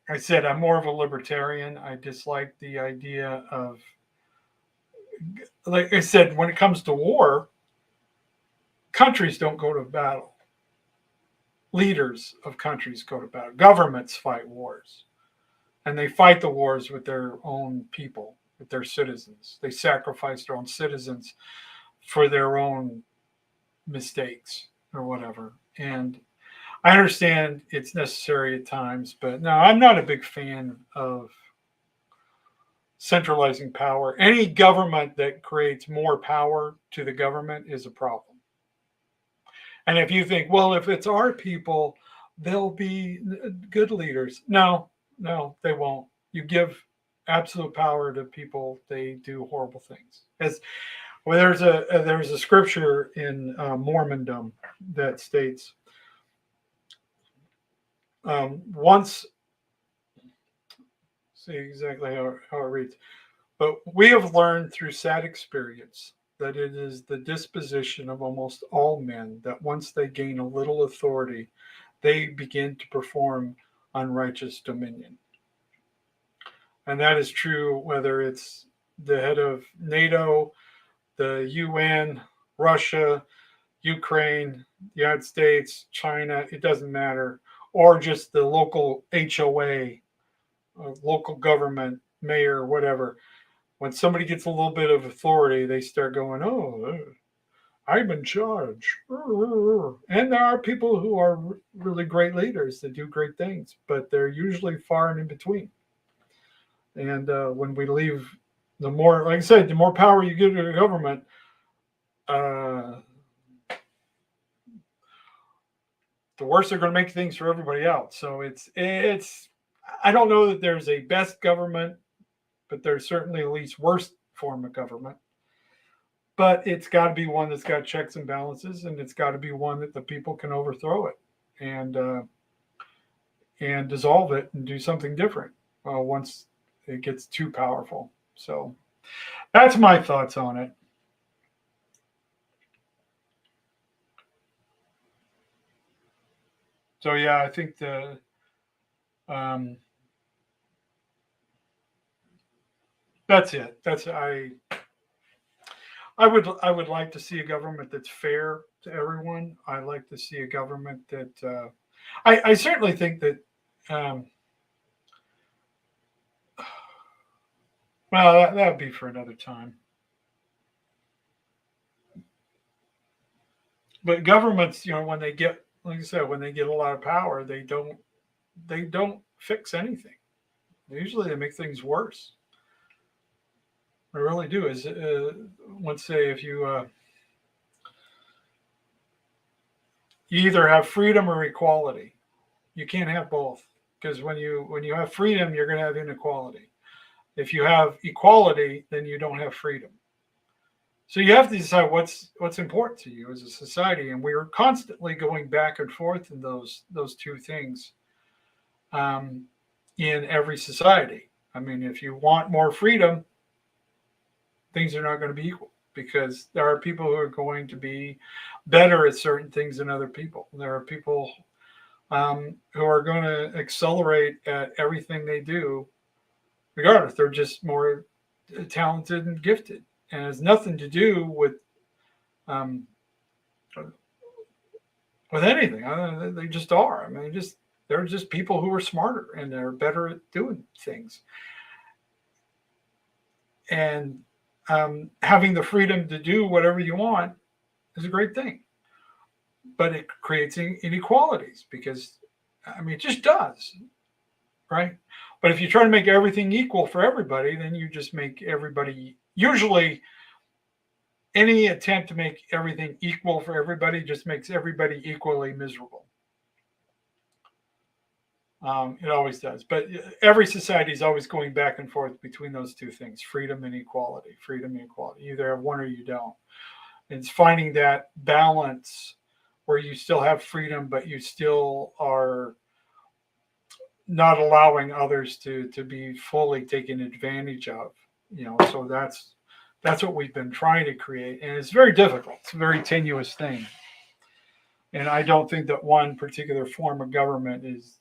S1: I said I'm more of a libertarian. I dislike the idea of, like I said, when it comes to war, countries don't go to battle. Leaders of countries go to battle. Governments fight wars, and they fight the wars with their own people, with their citizens. They sacrifice their own citizens for their own mistakes or whatever. And I understand it's necessary at times, but no, I'm not a big fan of centralizing power. Any government that creates more power to the government is a problem. And if you think, well, if it's our people, they'll be good leaders. No, no, they won't. You give absolute power to people, they do horrible things. As well, there's a scripture in Mormondom that states once. See exactly how it reads. But we have learned through sad experience that it is the disposition of almost all men that once they gain a little authority, they begin to perform unrighteous dominion. And that is true whether it's the head of NATO, the UN, Russia, Ukraine, the United States, China, it doesn't matter, or just the local HOA, local government, mayor, whatever. When somebody gets a little bit of authority, they start going, "Oh, I'm in charge." And there are people who are really great leaders that do great things, but they're usually far and in between. And when we leave, the more, like I said, the more power you give to the government, uh, the worse they're going to make things for everybody else. So it's. I don't know that there's a best government, but there's certainly a least worst form of government. But it's got to be one that's got checks and balances, and it's got to be one that the people can overthrow it and dissolve it and do something different once it gets too powerful. So that's my thoughts on it. So yeah, I think the um, that's it. That's I would like to see a government that's fair to everyone. I like to see a government that I certainly think that um, well that would be for another time. But governments, when they get, like I said, when they get a lot of power, they don't fix anything. Usually they make things worse. They really do. Is let's say if you either have freedom or equality, you can't have both because when you have freedom, you're going to have inequality. If you have equality, then you don't have freedom. So you have to decide what's important to you as a society, and we are constantly going back and forth in those two things um, in every society. I mean, if you want more freedom, things are not going to be equal because there are people who are going to be better at certain things than other people. There are people who are going to accelerate at everything they do, regardless. They're just more talented and gifted, and it has nothing to do um, with anything. They just are. I mean, they're just people who are smarter and they're better at doing things. And having the freedom to do whatever you want is a great thing. But it creates inequalities because, I mean, it just does, right? But if you try to make everything equal for everybody, then you just make everybody, usually, any attempt to make everything equal for everybody just makes everybody equally miserable. It always does. But every society is always going back and forth between those two things, freedom and equality. Freedom and equality. You either have one or you don't. It's finding that balance where you still have freedom, but you still are not allowing others to be fully taken advantage of. So that's what we've been trying to create, and it's very difficult. It's a very tenuous thing, and I don't think that one particular form of government is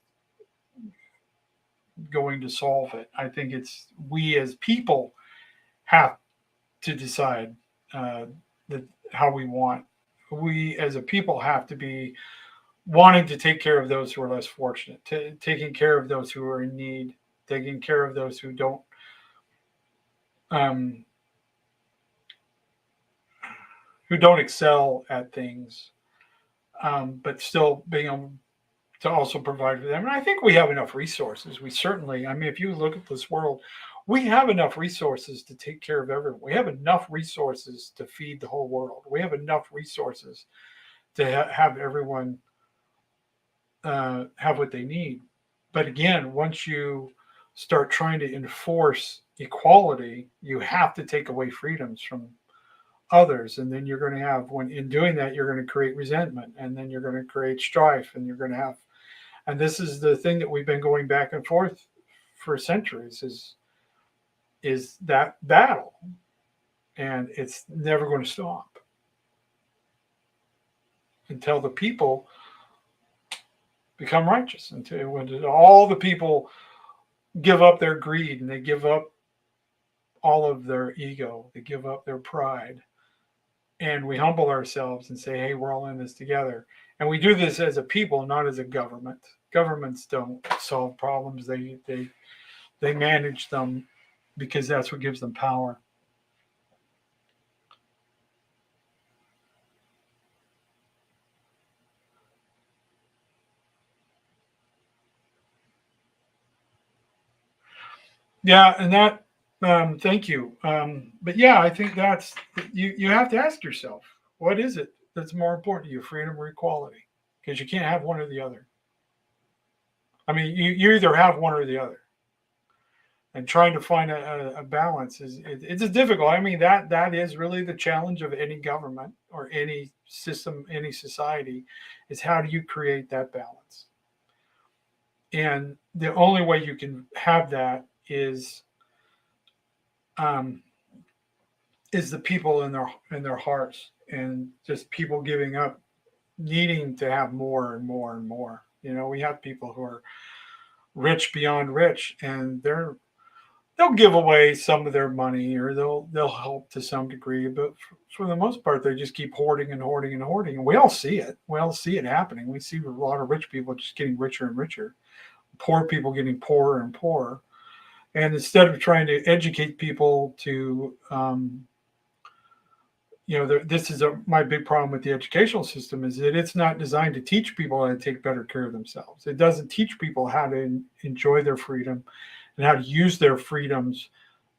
S1: going to solve it. I think it's we as people have to decide uh, that how we want. We as a people have to be wanting to take care of those who are less fortunate, taking care of those who are in need, taking care of those um, who don't excel at things, but still being able to also provide for them. And I think we have enough resources. We certainly, I mean, if you look at this world, we have enough resources to take care of everyone. We have enough resources to feed the whole world. We have enough resources to have everyone have what they need. But again, once you start trying to enforce equality, you have to take away freedoms from others, and then you're going to have, when in doing that, you're going to create resentment, and then you're going to create strife, and you're going to have, and this is the thing that we've been going back and forth for centuries, is that battle, and it's never going to stop until the people become righteous, until when all the people give up their greed, and they give up all of their ego, they give up their pride, and we humble ourselves and say, hey, we're all in this together. And we do this as a people, not as a government. Governments don't solve problems. They manage them because that's what gives them power. Yeah, and that, thank you. But yeah, I think that's, you have to ask yourself, what is it that's more important to you, freedom or equality? Because you can't have one or the other. I mean, you either have one or the other. And trying to find a balance it's difficult. I mean, that is really the challenge of any government or any system, any society, is how do you create that balance? And the only way you can have that um, is the people in their hearts, and just people giving up, needing to have more and more and more. You know, we have people who are rich beyond rich, and they'll give away some of their money, or they'll help to some degree, but for the most part they just keep hoarding and hoarding and hoarding, and we all see it. We all see it happening. We see a lot of rich people just getting richer and richer, poor people getting poorer and poorer. And instead of trying to educate people to this is my big problem with the educational system, is that it's not designed to teach people how to take better care of themselves. It doesn't teach people how to enjoy their freedom and how to use their freedoms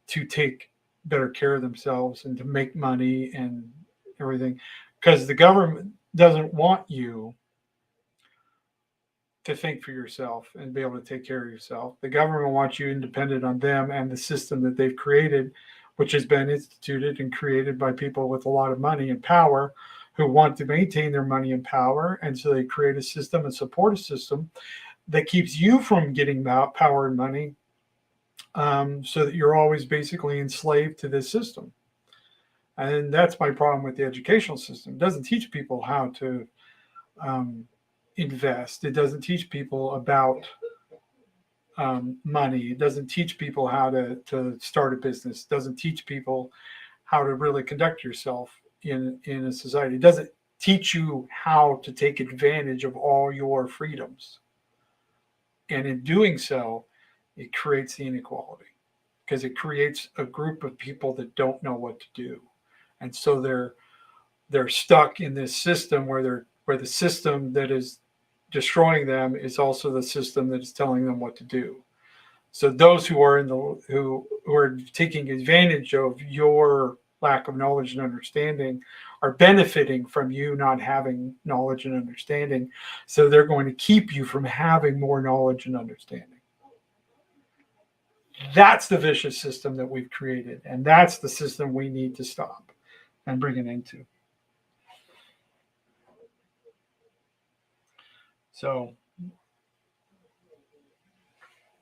S1: to take better care of themselves and to make money and everything. Because the government doesn't want you to think for yourself and be able to take care of yourself. The government wants you independent on them and the system that they've created, which has been instituted and created by people with a lot of money and power who want to maintain their money and power. And so they create a system and support a system that keeps you from getting power and money, so that you're always basically enslaved to this system. And that's my problem with the educational system. It doesn't teach people how to invest. It doesn't teach people about money. It doesn't teach people how to start a business. It doesn't teach people how to really conduct yourself in a society. It doesn't teach you how to take advantage of all your freedoms. And in doing so, it creates the inequality, because it creates a group of people that don't know what to do. And so they're stuck in this system where the system that is destroying them is also the system that is telling them what to do. So those who are who are taking advantage of your lack of knowledge and understanding are benefiting from you not having knowledge and understanding. So they're going to keep you from having more knowledge and understanding. That's the vicious system that we've created, and that's the system we need to stop and bring an end to. So,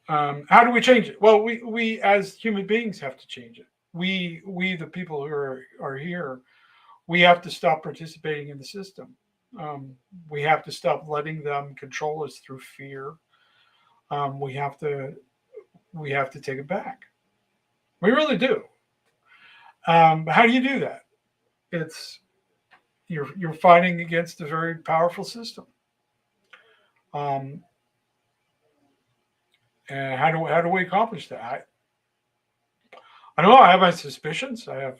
S1: how do we change it? Well, we as human beings have to change it. We the people who are here, we have to stop participating in the system. We have to stop letting them control us through fear. We have to take it back. We really do. How do you do that? It's you're fighting against a very powerful system. Um, and how do we accomplish that? I don't know. I have my suspicions. I have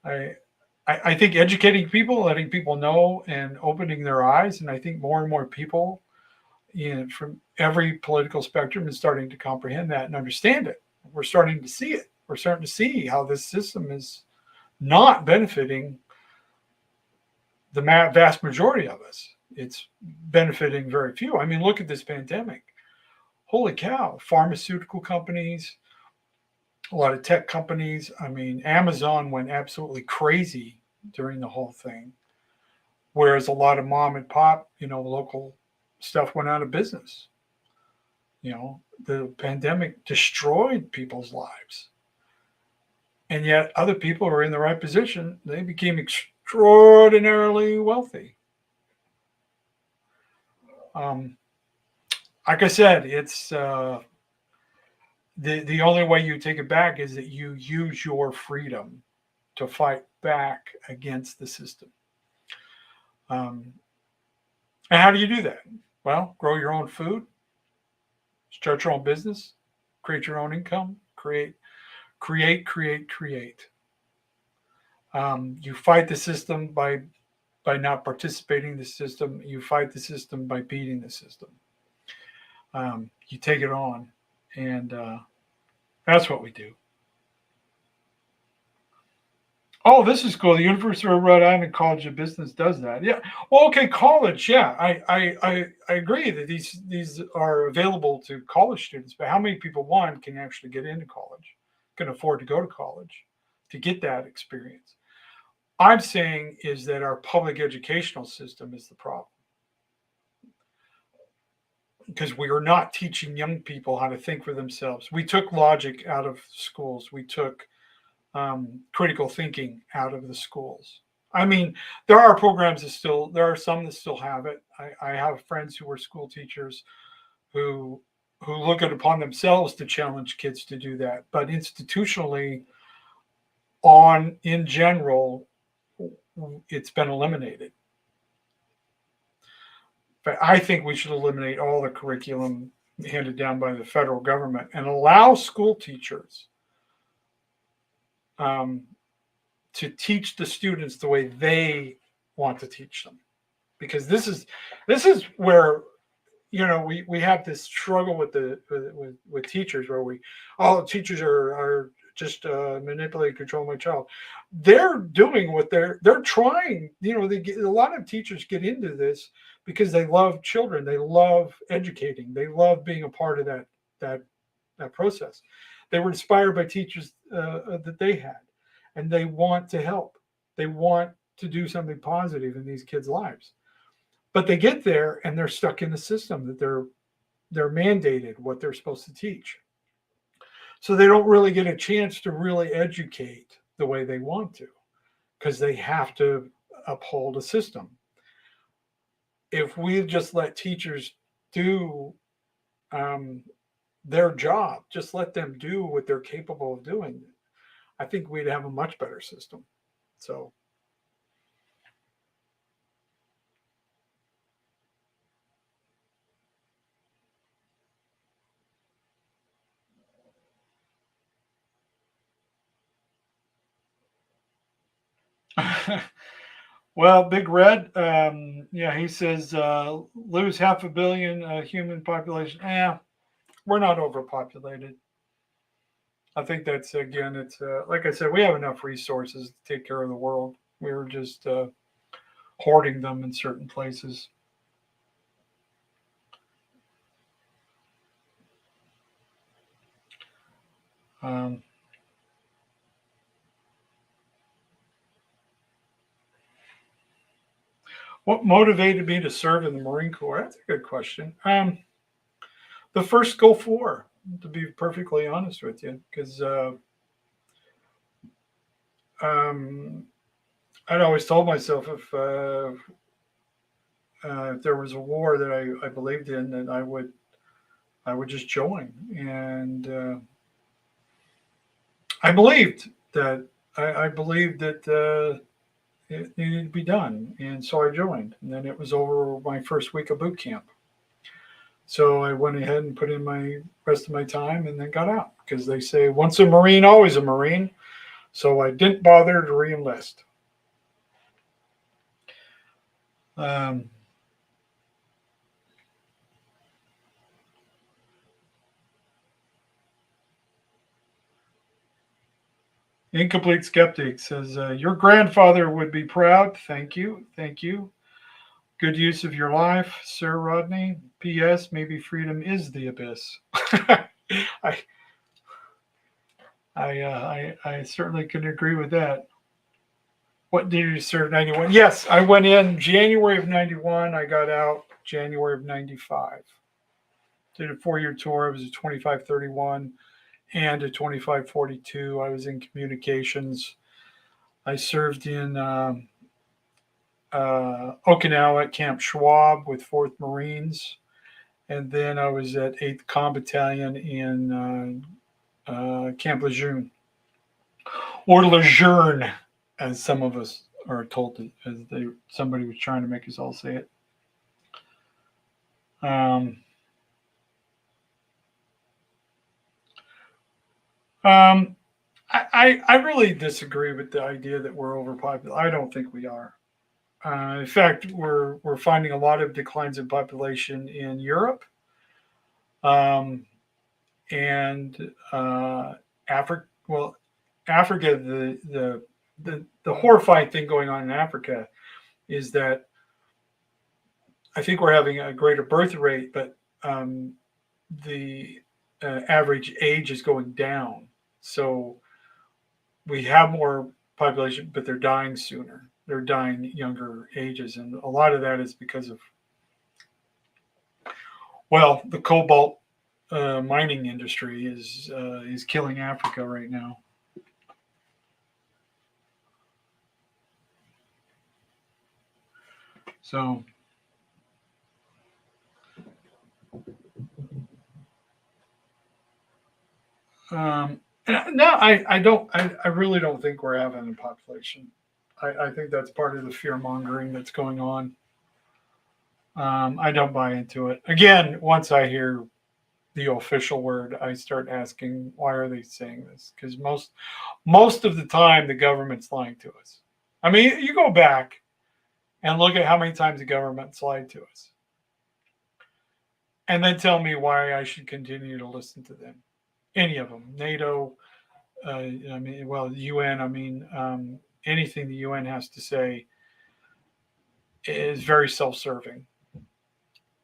S1: I I think educating people, letting people know, and opening their eyes, and I think more and more people, from every political spectrum is starting to comprehend that and understand it. We're starting to see it. We're starting to see how this system is not benefiting the vast majority of us. It's benefiting very few. I mean, look at this pandemic. Holy cow! Pharmaceutical companies, a lot of tech companies. I mean, Amazon went absolutely crazy during the whole thing, whereas a lot of mom and pop, local stuff went out of business. The pandemic destroyed people's lives. And yet other people who are in the right position, they became extraordinarily wealthy. Um, like I said, it's the only way you take it back is that you use your freedom to fight back against the system. Um, and how do you do that? Well, grow your own food, start your own business, create your own income, create. You fight the system by not participating in the system. You fight the system by beating the system. You take it on, and that's what we do. Oh, this is cool. The University of Rhode Island College of Business does that. Yeah. Well, okay, college. Yeah, I agree that these are available to college students, but how many people, one, can actually get into college, can afford to go to college to get that experience? I'm saying is that our public educational system is the problem, because we are not teaching young people how to think for themselves. We took logic out of schools. We took critical thinking out of the schools. I mean, there are there are some that still have it. I have friends who were school teachers who look at upon themselves to challenge kids to do that. But institutionally, in general, it's been eliminated. But I think we should eliminate all the curriculum handed down by the federal government and allow school teachers to teach the students the way they want to teach them, because this is where we have this struggle with teachers, where teachers are just manipulate, control my child. They're doing what they're trying. A lot of teachers get into this because they love children, they love educating, they love being a part of that process. They were inspired by teachers that they had, and they want to help. They want to do something positive in these kids' lives, but they get there and they're stuck in the system that they're mandated what they're supposed to teach. So they don't really get a chance to really educate the way they want to, because they have to uphold a system. If we just let teachers do their job, just let them do what they're capable of doing, I think we'd have a much better system. So. Well, Big Red, yeah, he says lose 500 million human population. We're not overpopulated. I think that's, again, it's like I said, we have enough resources to take care of the world. We're just hoarding them in certain places. Um, what motivated me to serve in the Marine Corps? That's a good question. The first Gulf War, to be perfectly honest with you, because I'd always told myself if there was a war that I believed in, then I would just join. And I believed that it needed to be done, and so I joined. And then it was over my first week of boot camp. So I went ahead and put in my rest of my time, and then got out, because they say once a Marine, always a Marine. So I didn't bother to re-enlist. Um, Incomplete Skeptic says, your grandfather would be proud. Thank you. Thank you. Good use of your life, Sir Rodney. P.S. Maybe freedom is the abyss. I, I certainly can agree with that. What did you serve 91? Yes, I went in January of 91. I got out January of 95. Did a 4-year tour. It was a 2531 and a 2542. I was in communications. I served in Okinawa at Camp Schwab with 4th Marines. And then I was at 8th Com Battalion in Camp Lejeune. Or Lejeune, as some of us are told to, as somebody was trying to make us all say it. Um, um, I really disagree with the idea that we're overpopulated. I don't think we are. In fact, we're finding a lot of declines in population in Europe, um, and Africa. Well, Africa, the horrifying thing going on in Africa is that I think we're having a greater birth rate, but the average age is going down. So we have more population, but they're dying sooner. They're dying younger ages, and a lot of that is because of, well, the cobalt mining industry is killing Africa right now. So um, no, I don't. I really don't think we're having a population. I think that's part of the fear mongering that's going on. I don't buy into it. Again, once I hear the official word, I start asking, why are they saying this? Because most of the time, the government's lying to us. I mean, you go back and look at how many times the government's lied to us, and then tell me why I should continue to listen to them. Any of them, NATO. I mean, well, UN. I mean, anything the UN has to say is very self-serving.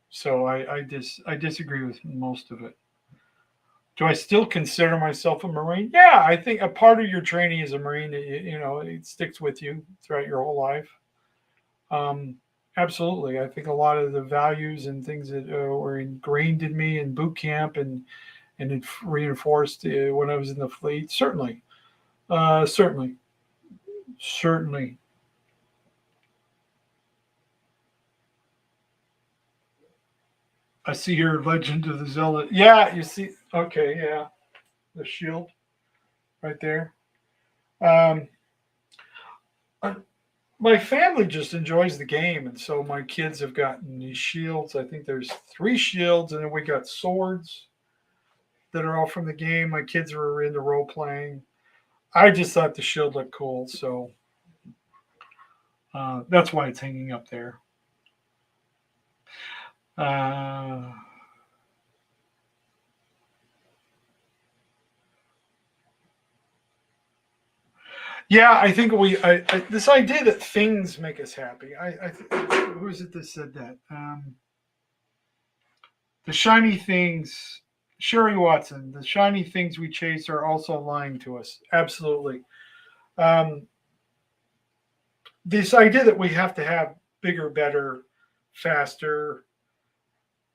S1: So I disagree with most of it. Do I still consider myself a Marine? Yeah, I think a part of your training as a Marine, it sticks with you throughout your whole life. Um, Absolutely. I think a lot of the values and things that were ingrained in me in boot camp and it reinforced when I was in the fleet. Certainly, certainly, certainly. I see here Legend of the Zealot. Yeah, you see. Okay, yeah, the shield right there. Um, uh, my family just enjoys the game, and so my kids have gotten these shields. I think there's 3 shields, and then we got swords that are all from the game. My kids were into role playing. I just thought the shield looked cool, so that's why it's hanging up there. Uh, yeah, I think this idea that things make us happy. Who is it that said that? The shiny things, Sherry Watson. The shiny things we chase are also lying to us. Absolutely. Um, this idea that we have to have bigger, better, faster,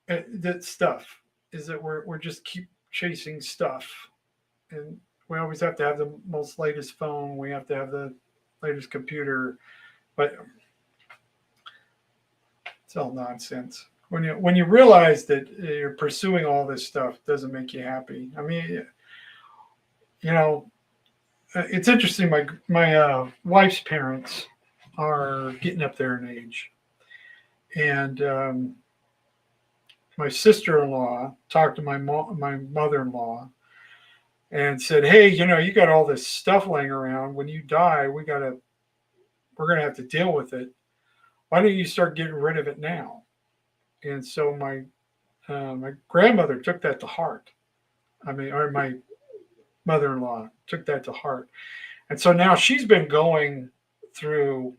S1: that stuff is that we're just keep chasing stuff, and we always have to have the most latest phone. We have to have the latest computer, but it's all nonsense. When you realize that you're pursuing all this stuff doesn't make you happy. I mean, you know, it's interesting. My wife's parents are getting up there in age, and my sister-in-law talked to my mother-in-law and said, "Hey, you got all this stuff laying around. When you die, we're gonna have to deal with it. why don't you start getting rid of it now? And so my grandmother took that to heart. Or my mother-in-law took that to heart. And so now she's been going through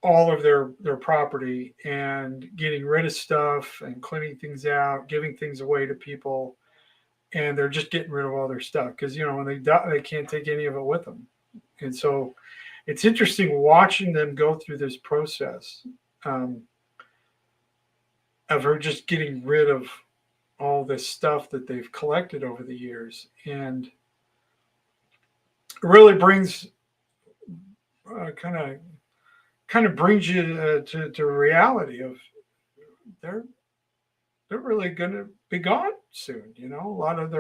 S1: all of their property and getting rid of stuff and cleaning things out, giving things away to people, and they're just getting rid of all their stuff because when they die, they can't take any of it with them. And so it's interesting watching them go through this process um, of her just getting rid of all this stuff that they've collected over the years, and it really brings kind of brings you to reality of they're they're really going to be gone soon. A lot of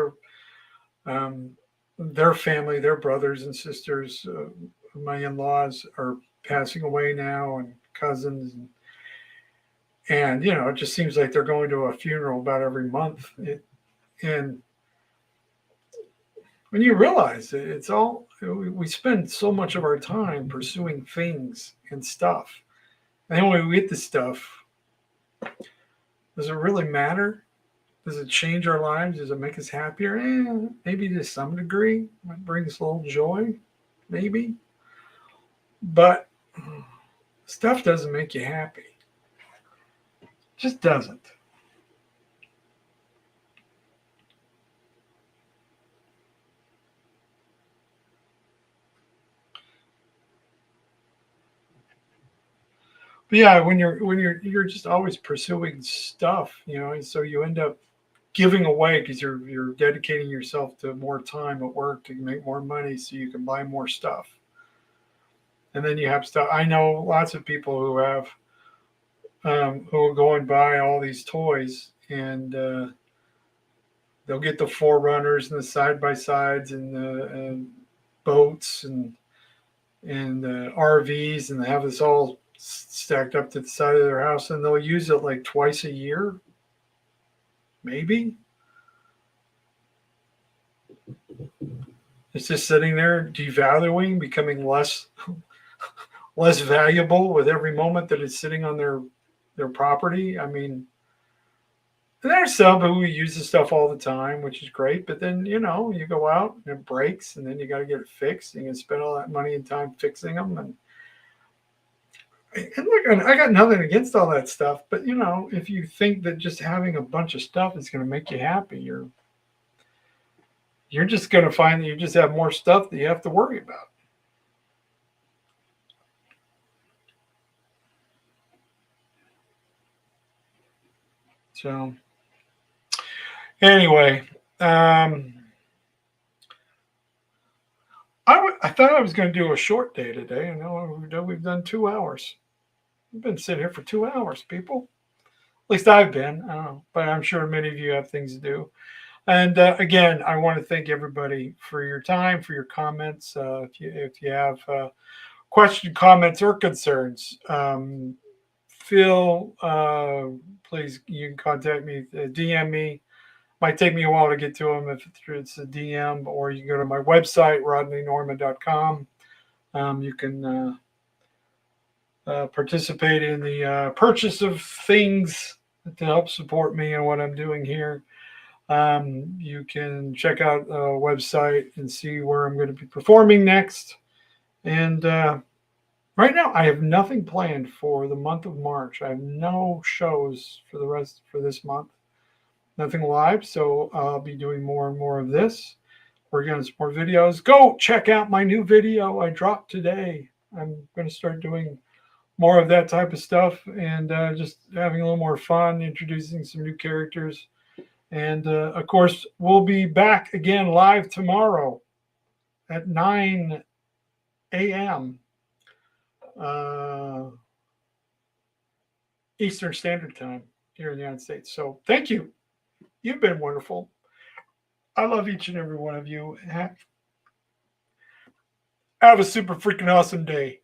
S1: their family, their brothers and sisters, my in-laws are passing away now, and cousins, and it just seems like they're going to a funeral about every month. And when you realize it's all, we spend so much of our time pursuing things and stuff, and then when we get this stuff, does it really matter? Does it change our lives? Does it make us happier? Maybe to some degree. It brings a little joy, maybe. But stuff doesn't make you happy. It just doesn't. But yeah, when you're just always pursuing stuff, and so you end up giving away because you're dedicating yourself to more time at work to make more money so you can buy more stuff. And then you have stuff. I know lots of people who have who will go and buy all these toys, and they'll get the forerunners and the side by sides and the boats and RVs, and they have this all stacked up to the side of their house, and they'll use it like twice a year, maybe. It's just sitting there devaluing, becoming less valuable with every moment that it's sitting on their property. I mean, there's some who use the stuff all the time, which is great. But then you go out and it breaks, and then you got to get it fixed, and you spend all that money and time fixing them. And look, I got nothing against all that stuff, but if you think that just having a bunch of stuff is going to make you happy, you're just going to find that you just have more stuff that you have to worry about. So anyway, I thought I was going to do a short day today. I know we've done 2 hours. We've been sitting here for 2 hours, people. At least I've been. I don't know, but I'm sure many of you have things to do. And again, I want to thank everybody for your time, for your comments. If you have questions, comments, or concerns, feel please, you can contact me, DM me. Might take me a while to get to them if it's a DM, or you can go to my website, rodneynorman.com. You can participate in the purchase of things to help support me and what I'm doing here. You can check out the website and see where I'm going to be performing next. And right now, I have nothing planned for the month of March. I have no shows for this month. Nothing live, so I'll be doing more and more of this. We're getting some more videos. Go check out my new video I dropped today. I'm going to start doing more of that type of stuff, and just having a little more fun, introducing some new characters. And of course, we'll be back again live tomorrow at 9 a.m. Eastern Standard Time here in the United States. So thank you. You've been wonderful. I love each and every one of you. Have a super freaking awesome day.